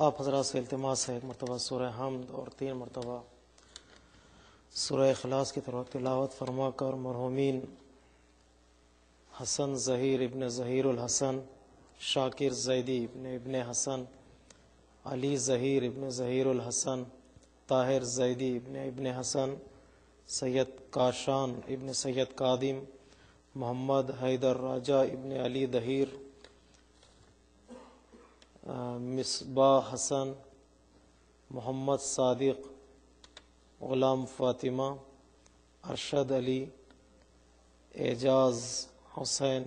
آپ حضرات سے التماس ہے ایک مرتبہ سورہ حمد اور 3 مرتبہ سورہ اخلاص کی طرف تلاوت فرما کر مرحومین حسن ظہیر ابن ظہیر الحسن، شاکر زیدی ابن حسن، علی ظہیر ابن ظہیر الحسن، طاہر زیدی ابن حسن، سید کاشان ابن سید قادم، محمد حیدر راجہ ابن علی دہیر، مصباح حسن، محمد صادق، غلام فاطمہ، ارشد علی، اعجاز حسین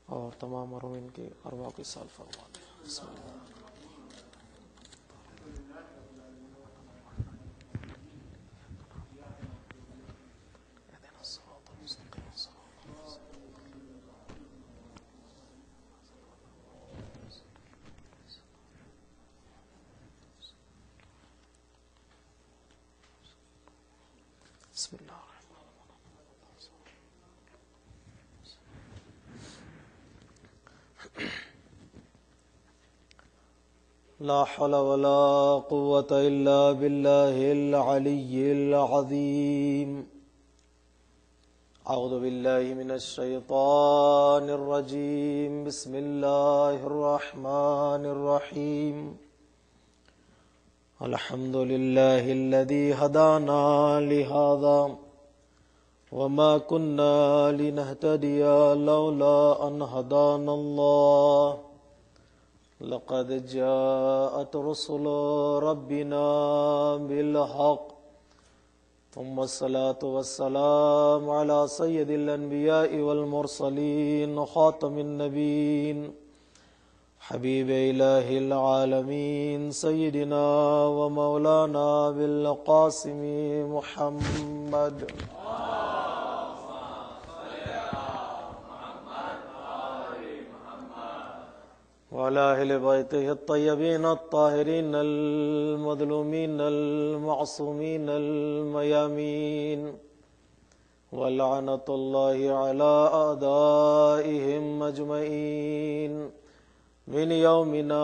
اور تمام مرحومین کے ارواح کی سال فرما دیں۔ بسم اللہ۔ بسم اللہ لا حول ولا قوة إلا بالله العلي العظيم۔ أعوذ بالله من الشيطان الرجيم، بسم الله الرحمن الرحيم۔ الحمد لله الذي هدانا لهذا وما كنا لنهتدي لولا أن هدانا الله، لقد جاءت رسل ربنا بالحق، ثم الصلاة والسلام على سيد الأنبياء والمرسلين خاتم النبيين حبيب إله العالمين سيدنا ومولانا بالقاسم محمد وعلى أهل بيته الطيبين الطاهرين المظلومين المعصومين الميامين، ولعنة الله على أعدائهم أجمعين من يومنا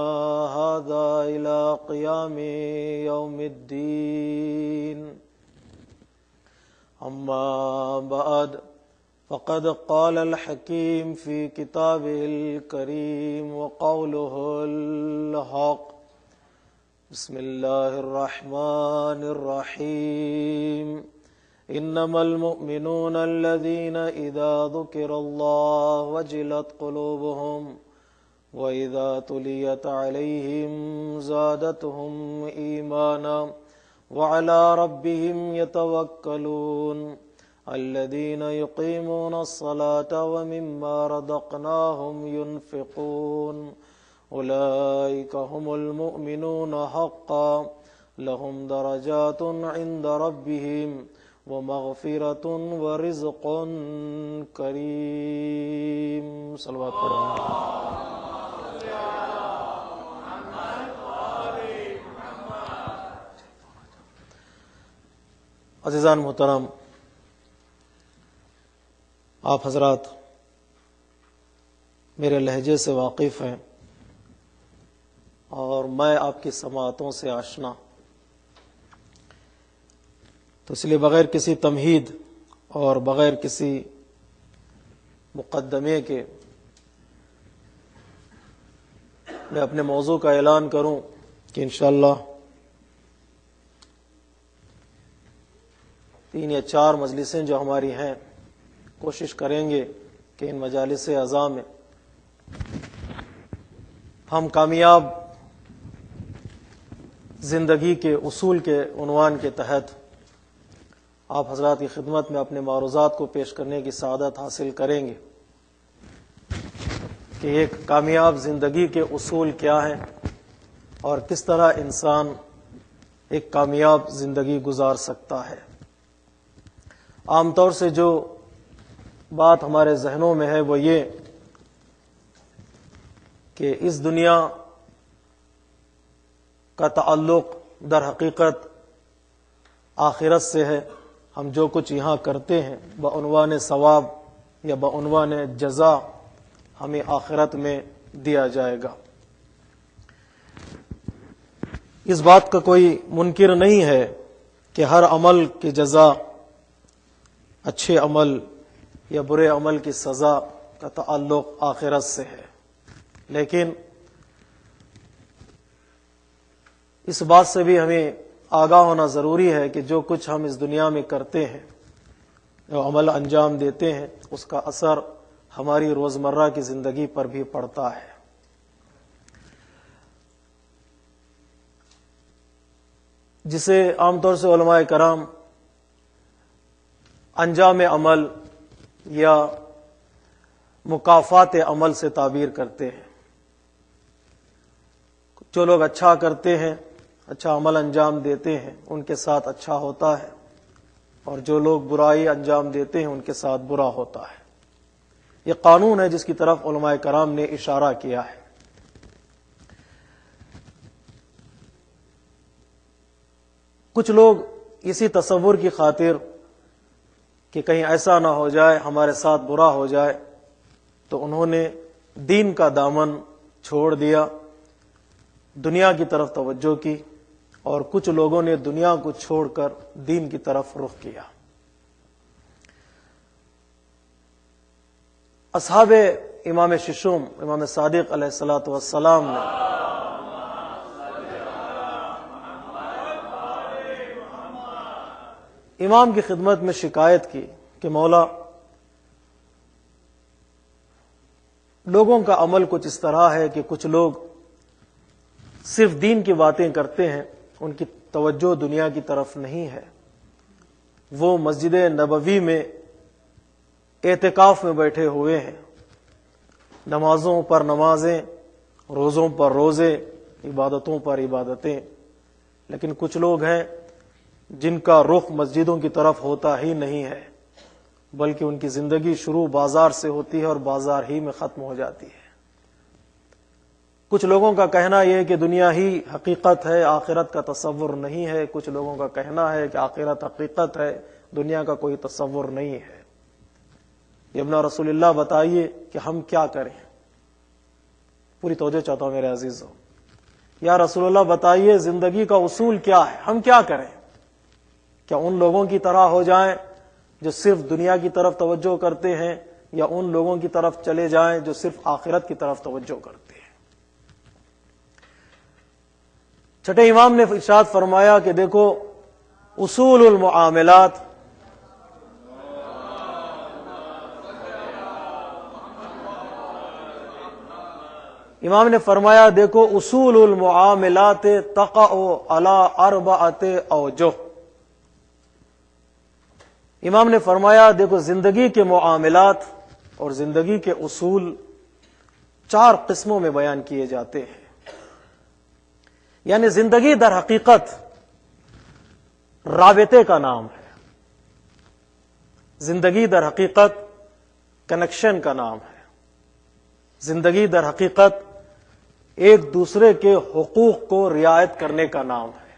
هذا إلى قيام يوم الدين۔ أما بعد، فقد قال الحكيم في كتابه الكريم وقوله الحق، بسم الله الرحمن الرحيم، إنما المؤمنون الذين إذا ذكر الله وجلت قلوبهم وإذا تليت عليهم زادتهم إيمانا وعلى ربهم يتوكلون، الذين يقيمون الصلاة ومما رزقناهم ينفقون، أولئك هم المؤمنون حقا، لهم درجات عند ربهم ومغفرة ورزق کریم۔ صلوات پڑھیں۔ عزیزان محترم، آپ حضرات میرے لہجے سے واقف ہیں اور میں آپ کی سماعتوں سے آشنا، تو اس لیے بغیر کسی تمہید اور بغیر کسی مقدمے کے میں اپنے موضوع کا اعلان کروں کہ انشاءاللہ 3 یا 4 مجلسیں جو ہماری ہیں، کوشش کریں گے کہ ان مجالس اعضاء میں ہم کامیاب زندگی کے اصول کے عنوان کے تحت آپ حضرات کی خدمت میں اپنے معروضات کو پیش کرنے کی سعادت حاصل کریں گے کہ ایک کامیاب زندگی کے اصول کیا ہیں اور کس طرح انسان ایک کامیاب زندگی گزار سکتا ہے۔ عام طور سے جو بات ہمارے ذہنوں میں ہے وہ یہ کہ اس دنیا کا تعلق در حقیقت آخرت سے ہے، ہم جو کچھ یہاں کرتے ہیں بعنوان ثواب یا بعنوان جزا ہمیں آخرت میں دیا جائے گا۔ اس بات کا کوئی منکر نہیں ہے کہ ہر عمل کی جزا اچھے عمل یا برے عمل کی سزا کا تعلق آخرت سے ہے، لیکن اس بات سے بھی ہمیں آگاہ ہونا ضروری ہے کہ جو کچھ ہم اس دنیا میں کرتے ہیں، جو عمل انجام دیتے ہیں، اس کا اثر ہماری روزمرہ کی زندگی پر بھی پڑتا ہے۔ جسے عام طور سے علماء کرام انجام عمل یا مکافات عمل سے تعبیر کرتے ہیں۔ جو لوگ اچھا کرتے ہیں، اچھا عمل انجام دیتے ہیں، ان کے ساتھ اچھا ہوتا ہے، اور جو لوگ برائی انجام دیتے ہیں ان کے ساتھ برا ہوتا ہے۔ یہ قانون ہے جس کی طرف علماء کرام نے اشارہ کیا ہے۔ کچھ لوگ اسی تصور کی خاطر کہ کہیں ایسا نہ ہو جائے، ہمارے ساتھ برا ہو جائے، تو انہوں نے دین کا دامن چھوڑ دیا، دنیا کی طرف توجہ کی، اور کچھ لوگوں نے دنیا کو چھوڑ کر دین کی طرف رخ کیا۔ اصحاب امام ششم، امام صادق علیہ الصلوۃ والسلام نے امام کی خدمت میں شکایت کی کہ مولا، لوگوں کا عمل کچھ اس طرح ہے کہ کچھ لوگ صرف دین کی باتیں کرتے ہیں، ان کی توجہ دنیا کی طرف نہیں ہے، وہ مسجد نبوی میں اعتکاف میں بیٹھے ہوئے ہیں، نمازوں پر نمازیں، روزوں پر روزے، عبادتوں پر عبادتیں، لیکن کچھ لوگ ہیں جن کا رخ مسجدوں کی طرف ہوتا ہی نہیں ہے، بلکہ ان کی زندگی شروع بازار سے ہوتی ہے اور بازار ہی میں ختم ہو جاتی ہے۔ کچھ لوگوں کا کہنا یہ ہے کہ دنیا ہی حقیقت ہے، آخرت کا تصور نہیں ہے۔ کچھ لوگوں کا کہنا ہے کہ آخرت حقیقت ہے، دنیا کا کوئی تصور نہیں ہے۔ یہ ابن رسول اللہ بتائیے کہ ہم کیا کریں؟ پوری توجہ چاہتا ہوں میرے عزیزوں۔ یا رسول اللہ بتائیے زندگی کا اصول کیا ہے، ہم کیا کریں؟ کیا ان لوگوں کی طرح ہو جائیں جو صرف دنیا کی طرف توجہ کرتے ہیں، یا ان لوگوں کی طرف چلے جائیں جو صرف آخرت کی طرف توجہ کرتے ہیں؟ چھٹے امام نے ارشاد فرمایا کہ دیکھو، اصول المعاملات امام نے فرمایا دیکھو، اصول المعاملات تقع علی اربعۃ اوجہ۔ امام نے فرمایا دیکھو، زندگی کے معاملات اور زندگی کے اصول 4 قسموں میں بیان کیے جاتے ہیں۔ یعنی زندگی در حقیقت رابطے کا نام ہے، زندگی در حقیقت کنیکشن کا نام ہے، زندگی در حقیقت ایک دوسرے کے حقوق کو رعایت کرنے کا نام ہے۔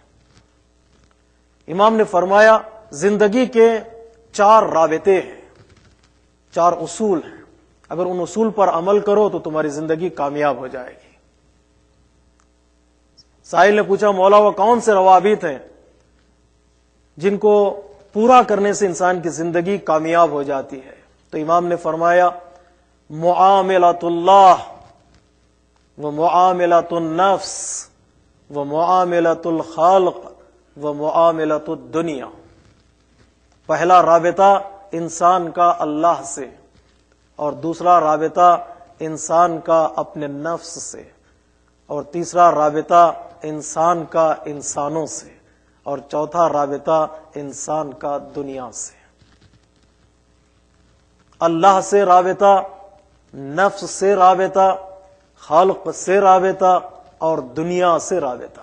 امام نے فرمایا زندگی کے 4 رابطے ہیں، 4 اصول ہیں، اگر ان اصول پر عمل کرو تو تمہاری زندگی کامیاب ہو جائے گی۔ سائل نے پوچھا مولا وہ کون سے روابط ہیں جن کو پورا کرنے سے انسان کی زندگی کامیاب ہو جاتی ہے؟ تو امام نے فرمایا معاملۃ اللہ و معاملۃ النفس و معاملۃ الخالق و معاملۃ الدنیا۔ پہلا رابطہ انسان کا اللہ سے، اور دوسرا رابطہ انسان کا اپنے نفس سے، اور تیسرا رابطہ انسان کا انسانوں سے، اور چوتھا رابطہ انسان کا دنیا سے۔ اللہ سے رابطہ، نفس سے رابطہ، خالق سے رابطہ، اور دنیا سے رابطہ۔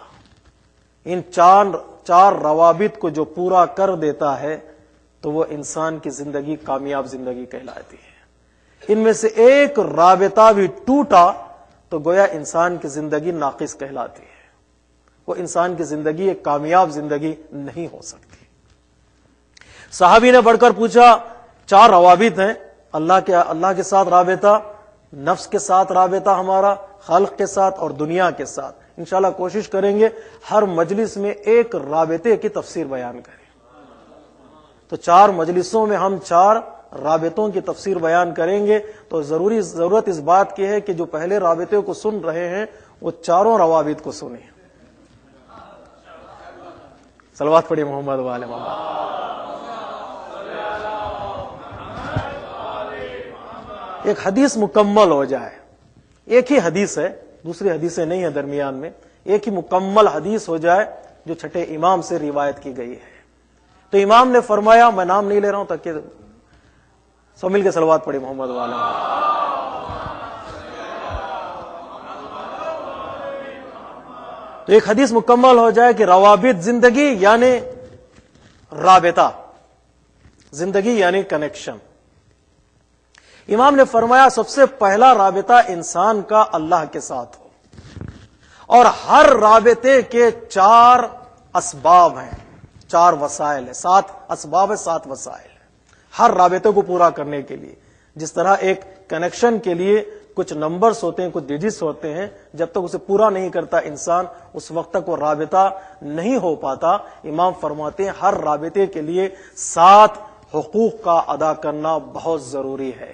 ان چار روابط کو جو پورا کر دیتا ہے تو وہ انسان کی زندگی کامیاب زندگی کہلاتی ہے۔ ان میں سے ایک رابطہ بھی ٹوٹا تو گویا انسان کی زندگی ناقص کہلاتی ہے، وہ انسان کی زندگی ایک کامیاب زندگی نہیں ہو سکتی۔ صحابی نے بڑھ کر پوچھا 4 روابط ہیں، اللہ کے ساتھ رابطہ، نفس کے ساتھ رابطہ ہمارا، خالق کے ساتھ اور دنیا کے ساتھ، انشاءاللہ کوشش کریں گے ہر مجلس میں ایک رابطے کی تفسیر بیان کریں. تو 4 مجلسوں میں ہم 4 رابطوں کی تفسیر بیان کریں گے. تو ضرورت اس بات کی ہے کہ جو پہلے رابطے کو سن رہے ہیں وہ 4 روابط کو سنیں. صلوات پڑھیں محمد والے محمد. ایک حدیث مکمل ہو جائے, ایک ہی حدیث ہے, دوسری حدیثیں نہیں ہیں درمیان میں, ایک ہی مکمل حدیث ہو جائے جو چھٹے امام سے روایت کی گئی ہے. تو امام نے فرمایا, میں نام نہیں لے رہا ہوں تاکہ سب مل کے صلوات پڑھیں محمد والا. تو ایک حدیث مکمل ہو جائے کہ روابط زندگی یعنی رابطہ, زندگی یعنی کنیکشن. امام نے فرمایا سب سے پہلا رابطہ انسان کا اللہ کے ساتھ ہو, اور ہر رابطے کے 4 اسباب ہیں, 4 وسائل ہیں, 7 اسباب ہیں, 7 وسائل ہیں ہر رابطے کو پورا کرنے کے لیے. جس طرح ایک کنیکشن کے لیے کچھ نمبرز ہوتے ہیں, کچھ ڈیجٹس ہوتے ہیں, جب تک اسے پورا نہیں کرتا انسان اس وقت تک وہ رابطہ نہیں ہو پاتا. امام فرماتے ہیں ہر رابطے کے لیے 7 حقوق کا ادا کرنا بہت ضروری ہے.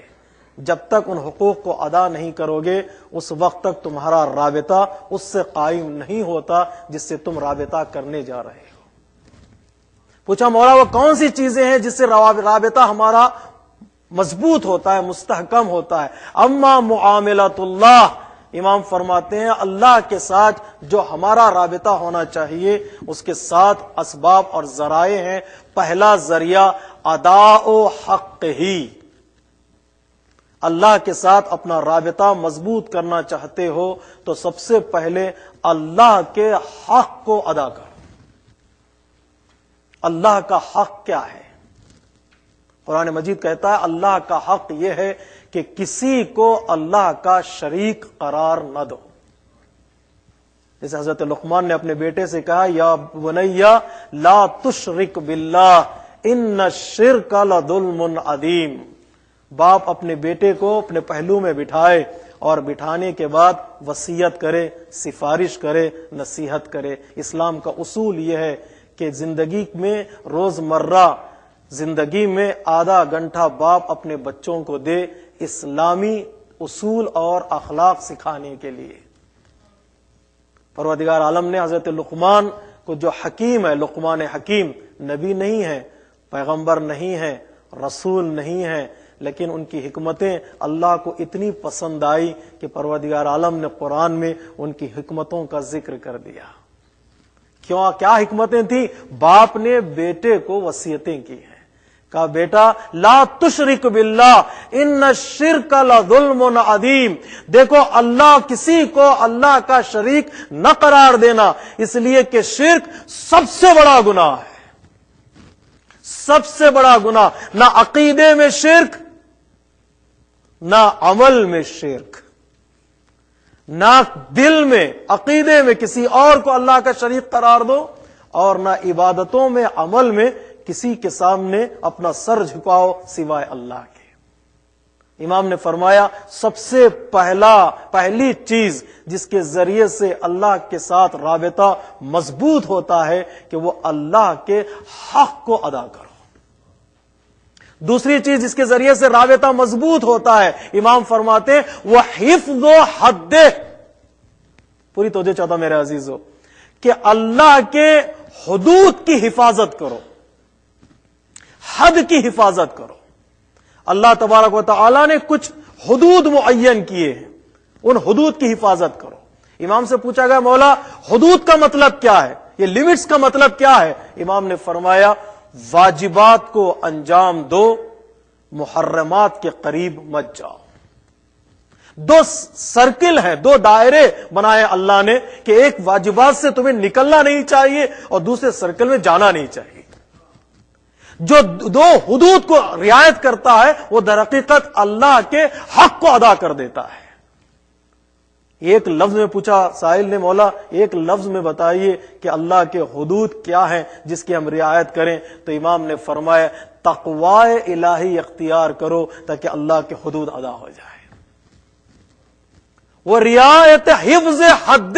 جب تک ان حقوق کو ادا نہیں کرو گے اس وقت تک تمہارا رابطہ اس سے قائم نہیں ہوتا جس سے تم رابطہ کرنے جا رہے ہو. پوچھا مولا وہ کون سی چیزیں ہیں جس سے رابطہ ہمارا مضبوط ہوتا ہے, مستحکم ہوتا ہے؟ اما معاملۃ اللہ, امام فرماتے ہیں اللہ کے ساتھ جو ہمارا رابطہ ہونا چاہیے اس کے 7 اسباب اور ذرائع ہیں. پہلا ذریعہ اداء حق ہی, اللہ کے ساتھ اپنا رابطہ مضبوط کرنا چاہتے ہو تو سب سے پہلے اللہ کے حق کو ادا کرو. اللہ کا حق کیا ہے؟ قرآن مجید کہتا ہے اللہ کا حق یہ ہے کہ کسی کو اللہ کا شریک قرار نہ دو. جیسے حضرت لقمان نے اپنے بیٹے سے کہا یا بنی لا تشرک باللہ ان الشرک لظلم عظیم. باپ اپنے بیٹے کو اپنے پہلو میں بٹھائے اور بٹھانے کے بعد وصیت کرے, سفارش کرے, نصیحت کرے. اسلام کا اصول یہ ہے کہ زندگی میں روزمرہ زندگی میں آدھا گھنٹہ باپ اپنے بچوں کو دے اسلامی اصول اور اخلاق سکھانے کے لیے. پروردگار عالم نے حضرت لقمان کو, جو حکیم ہے, لقمان حکیم, نبی نہیں ہے, پیغمبر نہیں ہے, رسول نہیں ہے, لیکن ان کی حکمتیں اللہ کو اتنی پسند آئی کہ پروردگار عالم نے قرآن میں ان کی حکمتوں کا ذکر کر دیا. کیا حکمتیں تھیں؟ باپ نے بیٹے کو وصیتیں کی ہیں, کہا بیٹا لا تشرک باللہ ان الشرک لظلم عظیم. دیکھو اللہ, کسی کو اللہ کا شریک نہ قرار دینا, اس لیے کہ شرک سب سے بڑا گناہ ہے, سب سے بڑا گناہ. نہ عقیدے میں شرک, نہ عمل میں شرک, نہ دل میں عقیدے میں کسی اور کو اللہ کا شریک قرار دو, اور نہ عبادتوں میں عمل میں کسی کے سامنے اپنا سر جھکاؤ سوائے اللہ کے. امام نے فرمایا سب سے پہلی چیز جس کے ذریعے سے اللہ کے ساتھ رابطہ مضبوط ہوتا ہے کہ وہ اللہ کے حق کو ادا کرو. دوسری چیز جس کے ذریعے سے رابطہ مضبوط ہوتا ہے, امام فرماتے ہیں وہ حفظ و حد. پوری توجہ چاہتا میرے عزیزو کہ اللہ کے حدود کی حفاظت کرو, حد کی حفاظت کرو. اللہ تبارک و تعالی نے کچھ حدود معین کیے ہیں, ان حدود کی حفاظت کرو. امام سے پوچھا گیا مولا حدود کا مطلب کیا ہے, یہ لمٹس کا مطلب کیا ہے؟ امام نے فرمایا واجبات کو انجام دو, محرمات کے قریب مت جاؤ. 2 سرکل ہیں, 2 دائرے بنائے اللہ نے کہ ایک واجبات سے تمہیں نکلنا نہیں چاہیے اور دوسرے سرکل میں جانا نہیں چاہیے. جو 2 حدود کو رعایت کرتا ہے وہ در حقیقت اللہ کے حق کو ادا کر دیتا ہے. ایک لفظ میں پوچھا سائل نے مولا ایک لفظ میں بتائیے کہ اللہ کے حدود کیا ہیں جس کی ہم رعایت کریں, تو امام نے فرمایا تقوی الہی اختیار کرو تاکہ اللہ کے حدود ادا ہو جائے. وہ رعایت حفظ حد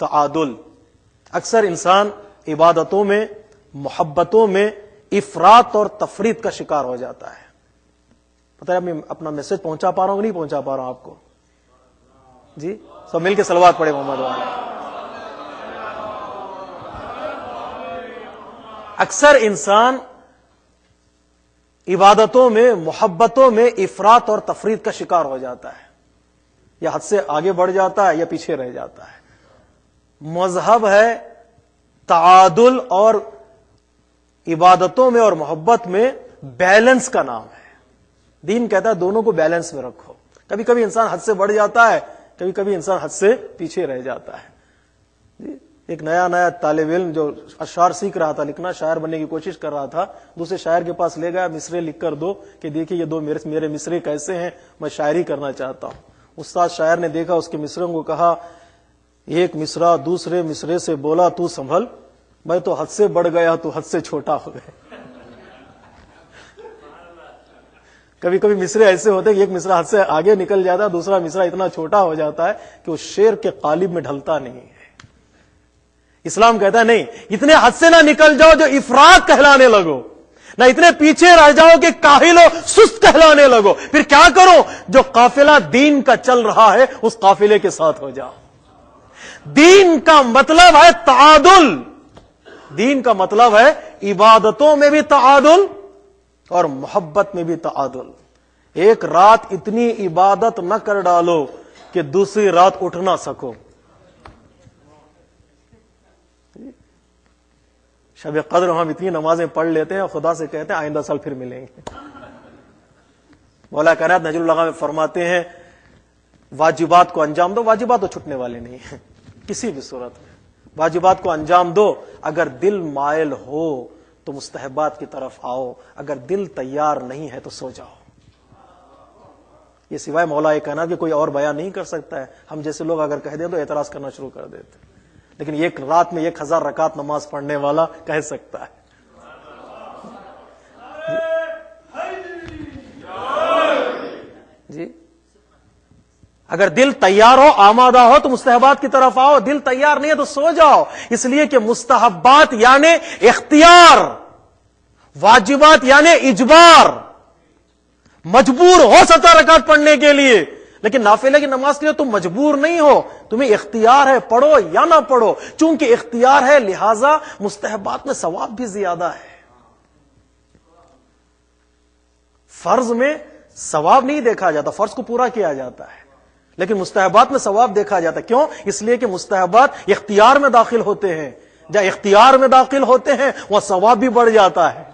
تعادل. اکثر انسان عبادتوں میں، محبتوں میں افراط اور تفریط کا شکار ہو جاتا ہے. پتہ ہے میں اپنا میسج پہنچا پا رہا ہوں کہ نہیں پہنچا پا رہا ہوں آپ کو؟ جی سب مل کے صلوات پڑھے محمد والے. اکثر انسان عبادتوں میں، محبتوں میں افراط اور تفریط کا شکار ہو جاتا ہے. یا حد سے آگے بڑھ جاتا ہے یا پیچھے رہ جاتا ہے. مذہب ہے تعادل اور عبادتوں میں اور محبت میں بیلنس کا نام ہے. دین کہتا ہے دونوں کو بیلنس میں رکھو. کبھی کبھی انسان حد سے بڑھ جاتا ہے، کبھی کبھی انسان حد سے پیچھے رہ جاتا ہے. ایک نیا طالب علم جو اشعار سیکھ رہا تھا لکھنا، شاعر بننے کی کوشش کر رہا تھا، دوسرے شاعر کے پاس لے گیا، مصرے لکھ کر دو کہ دیکھیے یہ دو میرے مصرے کیسے ہیں، میں شاعری کرنا چاہتا ہوں. استاد شاعر نے دیکھا اس کے مصروں کو، کہا ایک مصرا دوسرے مصرے سے بولا تو سنبھل، میں تو حد سے بڑھ گیا تو حد سے چھوٹا ہو گیا. کبھی کبھی مصرے ایسے ہوتے ہیں کہ ایک مصرا حد سے آگے نکل جاتا ہے، دوسرا مصرا اتنا چھوٹا ہو جاتا ہے کہ وہ شعر کے قالب میں ڈھلتا نہیں ہے. اسلام کہتا ہے نہیں، اتنے حد سے نہ نکل جاؤ جو افراط کہلانے لگو، نہ اتنے پیچھے رہ جاؤ کہ کاہل و سست کہلانے لگو. پھر کیا کرو؟ جو قافلہ دین کا چل رہا ہے اس قافلے کے ساتھ ہو جاؤ. دین کا مطلب ہے تعادل. دین کا مطلب ہے عبادتوں میں بھی تعادل اور محبت میں بھی تعادل. ایک رات اتنی عبادت نہ کر ڈالو کہ دوسری رات اٹھ نہ سکو. شب قدر ہم اتنی نمازیں پڑھ لیتے ہیں اور خدا سے کہتے ہیں آئندہ سال پھر ملیں گے. مولا کائنات نجل الغا میں فرماتے ہیں واجبات کو انجام دو. واجبات تو چھٹنے والے نہیں ہیں کسی بھی صورت میں. واجبات کو انجام دو. اگر دل مائل ہو تو مستحبات کی طرف آؤ، اگر دل تیار نہیں ہے تو سو جاؤ. یہ سوائے مولا کائنات کے کوئی اور بیان نہیں کر سکتا ہے. ہم جیسے لوگ اگر کہہ دیں تو اعتراض کرنا شروع کر دیتے، لیکن ایک رات میں 1000 رکعت نماز پڑھنے والا کہہ سکتا ہے. جی اگر دل تیار ہو، آمادہ ہو تو مستحبات کی طرف آؤ، دل تیار نہیں ہے تو سو جاؤ. اس لیے کہ مستحبات یعنی اختیار، واجبات یعنی اجبار. مجبور ہو 17 رکعت پڑھنے کے لیے، لیکن نافلے کی نماز کے لیے تم مجبور نہیں ہو، تمہیں اختیار ہے، پڑھو یا نہ پڑھو. چونکہ اختیار ہے لہذا مستحبات میں ثواب بھی زیادہ ہے. فرض میں ثواب نہیں دیکھا جاتا، فرض کو پورا کیا جاتا ہے، لیکن مستحبات میں ثواب دیکھا جاتا ہے. کیوں؟ اس لیے کہ مستحبات اختیار میں داخل ہوتے ہیں. جہاں اختیار میں داخل ہوتے ہیں وہاں ثواب بھی بڑھ جاتا ہے.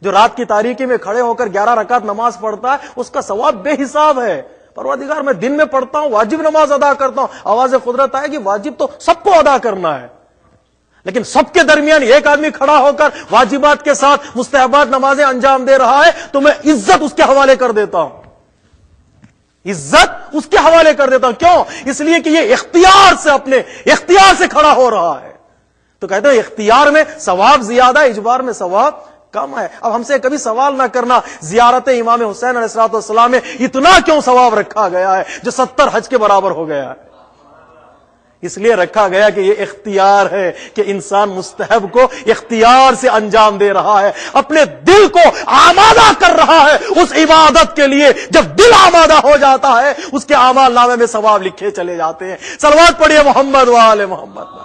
جو رات کی تاریکی میں کھڑے ہو کر 11 رکعت نماز پڑھتا ہے اس کا ثواب بے حساب ہے. پروردگار میں دن میں پڑھتا ہوں، واجب نماز ادا کرتا ہوں، آواز قدرت آئے کہ واجب تو سب کو ادا کرنا ہے، لیکن سب کے درمیان ایک آدمی کھڑا ہو کر واجبات کے ساتھ مستحبات نمازیں انجام دے رہا ہے تو میں عزت اس کے حوالے کر دیتا ہوں. عزت اس کے حوالے کر دیتا ہوں. کیوں؟ اس لیے کہ یہ اختیار سے، اپنے اختیار سے کھڑا ہو رہا ہے. تو کہتے ہیں اختیار میں ثواب زیادہ، اجبار میں ثواب کم ہے. اب ہم سے کبھی سوال نہ کرنا زیارت امام حسین علیہ السلام میں اتنا کیوں ثواب رکھا گیا ہے جو 70 حج کے برابر ہو گیا ہے. اس لیے رکھا گیا کہ یہ اختیار ہے کہ انسان مستحب کو اختیار سے انجام دے رہا ہے، اپنے دل کو آمادہ کر رہا ہے اس عبادت کے لیے. جب دل آمادہ ہو جاتا ہے اس کے اعمال نامے میں ثواب لکھے چلے جاتے ہیں. صلوات پڑھیے محمد وآل محمد.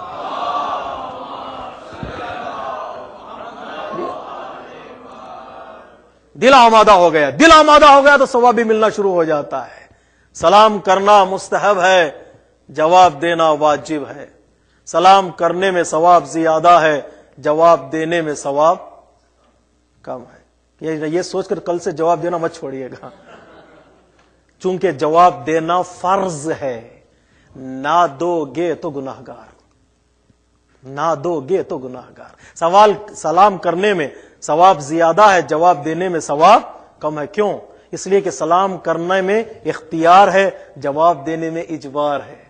دل آمادہ ہو گیا، دل آمادہ ہو گیا تو ثواب بھی ملنا شروع ہو جاتا ہے. سلام کرنا مستحب ہے، جواب دینا واجب ہے. سلام کرنے میں ثواب زیادہ ہے، جواب دینے میں ثواب کم ہے. یہ سوچ کر کل سے جواب دینا مت چھوڑیے گا، چونکہ جواب دینا فرض ہے. نہ دو گے تو گناہگار، نہ دو گے تو گناہگار. سلام کرنے میں ثواب زیادہ ہے، جواب دینے میں ثواب کم ہے. کیوں؟ اس لیے کہ سلام کرنے میں اختیار ہے، جواب دینے میں اجبار ہے.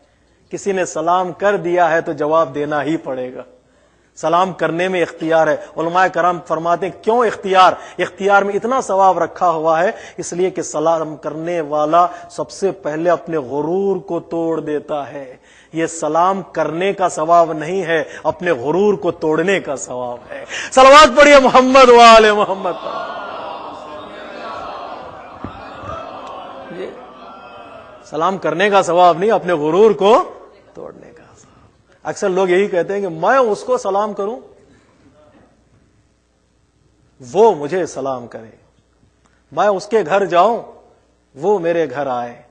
کسی نے سلام کر دیا ہے تو جواب دینا ہی پڑے گا. سلام کرنے میں اختیار ہے. علماء کرام فرماتے ہیں کیوں اختیار؟ اختیار میں اتنا ثواب رکھا ہوا ہے اس لیے کہ سلام کرنے والا سب سے پہلے اپنے غرور کو توڑ دیتا ہے. یہ سلام کرنے کا ثواب نہیں ہے، اپنے غرور کو توڑنے کا ثواب ہے. صلوات پڑھیے محمد وآل محمد. سلام کرنے کا ثواب نہیں، اپنے غرور کو توڑنے کا ثواب. اکثر لوگ یہی کہتے ہیں کہ میں اس کو سلام کروں، وہ مجھے سلام کرے، میں اس کے گھر جاؤں، وہ میرے گھر آئے،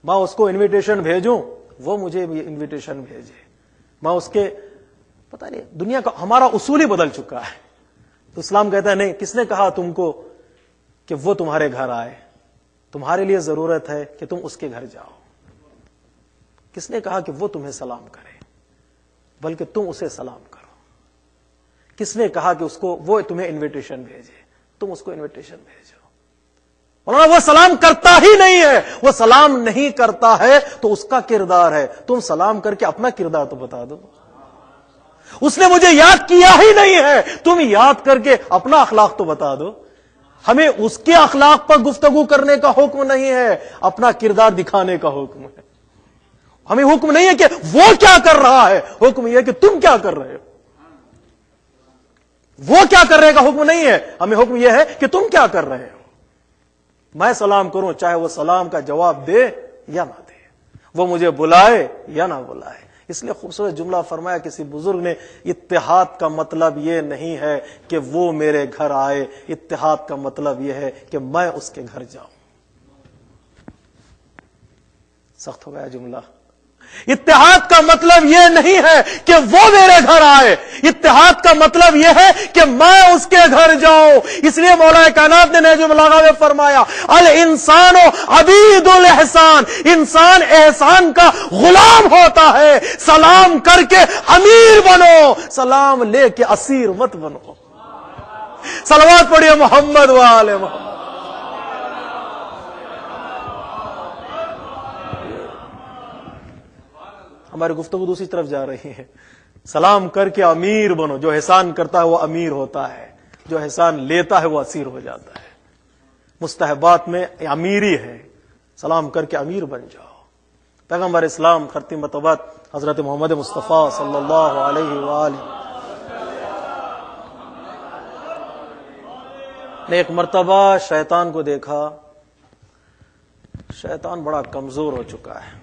میں اس کو انویٹیشن بھیجوں، وہ مجھے انویٹیشن بھیجے، میں اس کے پتہ نہیں. دنیا کا ہمارا اصول ہی بدل چکا ہے. تو اسلام کہتا ہے نہیں، کس نے کہا تم کو کہ وہ تمہارے گھر آئے؟ تمہارے لیے ضرورت ہے کہ تم اس کے گھر جاؤ. کس نے کہا کہ وہ تمہیں سلام کرے؟ بلکہ تم اسے سلام کرو. کس نے کہا کہ اس کو وہ تمہیں انویٹیشن بھیجے؟ تم اس کو انویٹیشن بھیجو. وہ سلام کرتا ہی نہیں ہے. وہ سلام نہیں کرتا ہے تو اس کا کردار ہے. تم سلام کر کے اپنا کردار تو بتا دو. اس نے مجھے یاد کیا ہی نہیں ہے، تم یاد کر کے اپنا اخلاق تو بتا دو. ہمیں اس کے اخلاق پر گفتگو کرنے کا حکم نہیں ہے، اپنا کردار دکھانے کا حکم ہے. ہمیں حکم نہیں ہے کہ وہ کیا کر رہا ہے، حکم یہ ہے کہ تم کیا کر رہے ہو. وہ کیا کرنے کا حکم نہیں ہے، ہمیں حکم یہ ہے کہ تم کیا کر رہے ہو. میں سلام کروں چاہے وہ سلام کا جواب دے یا نہ دے، وہ مجھے بلائے یا نہ بلائے. اس لیے خوبصورت جملہ فرمایا کسی بزرگ نے، اتحاد کا مطلب یہ نہیں ہے کہ وہ میرے گھر آئے، اتحاد کا مطلب یہ ہے کہ میں اس کے گھر جاؤں. سخت ہو گیا جملہ. اتحاد کا مطلب یہ نہیں ہے کہ وہ میرے گھر آئے، اتحاد کا مطلب یہ ہے کہ میں اس کے گھر جاؤں. اس لیے مولا کائنات نے نہج البلاغہ میں فرمایا الانسان عبید الاحسان، انسان احسان کا غلام ہوتا ہے. سلام کر کے امیر بنو، سلام لے کے اسیر مت بنو. صلوات پڑھیے محمد وآل محمد. ہماری گفتگو دوسری طرف جا رہی ہے. سلام کر کے امیر بنو. جو احسان کرتا ہے وہ امیر ہوتا ہے، جو احسان لیتا ہے وہ اسیر ہو جاتا ہے. مستحبات میں امیری ہے، سلام کر کے امیر بن جاؤ. پیغمبر اسلام خرتی مطبت حضرت محمد مصطفیٰ صلی اللہ علیہ وآلہ نے ایک مرتبہ شیطان کو دیکھا. شیطان بڑا کمزور ہو چکا ہے،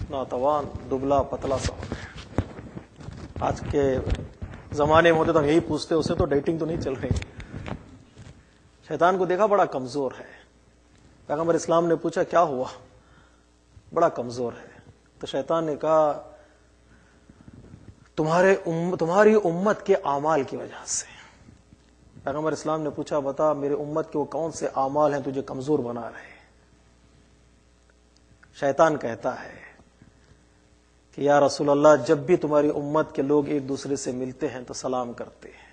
ناتوان، دبلا پتلا سا ہو گیا. آج کے زمانے میں ہوتے تو ہم یہی پوچھتے اسے تو ڈیٹنگ تو نہیں چل رہی. شیطان کو دیکھا بڑا کمزور ہے. پیغمبر اسلام نے پوچھا کیا ہوا؟ بڑا کمزور ہے. تو شیطان نے کہا تمہاری امت کے اعمال کی وجہ سے. پیغمبر اسلام نے پوچھا بتا میرے امت کے وہ کون سے اعمال ہیں تجھے کمزور بنا رہے؟ شیطان کہتا ہے کہ یا رسول اللہ جب بھی تمہاری امت کے لوگ ایک دوسرے سے ملتے ہیں تو سلام کرتے ہیں،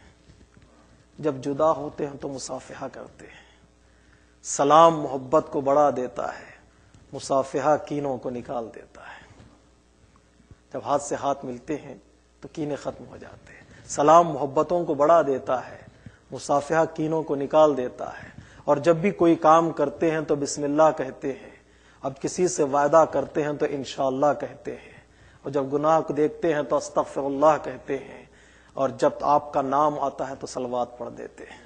جب جدا ہوتے ہیں تو مصافحہ کرتے ہیں. سلام محبت کو بڑھا دیتا ہے، مصافحہ کینوں کو نکال دیتا ہے. جب ہاتھ سے ہاتھ ملتے ہیں تو کینے ختم ہو جاتے ہیں. سلام محبتوں کو بڑھا دیتا ہے، مصافحہ کینوں کو نکال دیتا ہے. اور جب بھی کوئی کام کرتے ہیں تو بسم اللہ کہتے ہیں. اب کسی سے وعدہ کرتے ہیں تو انشاءاللہ کہتے ہیں. اور جب گناہ کو دیکھتے ہیں تو استغفر اللہ کہتے ہیں. اور جب آپ کا نام آتا ہے تو صلوات پڑھ دیتے ہیں.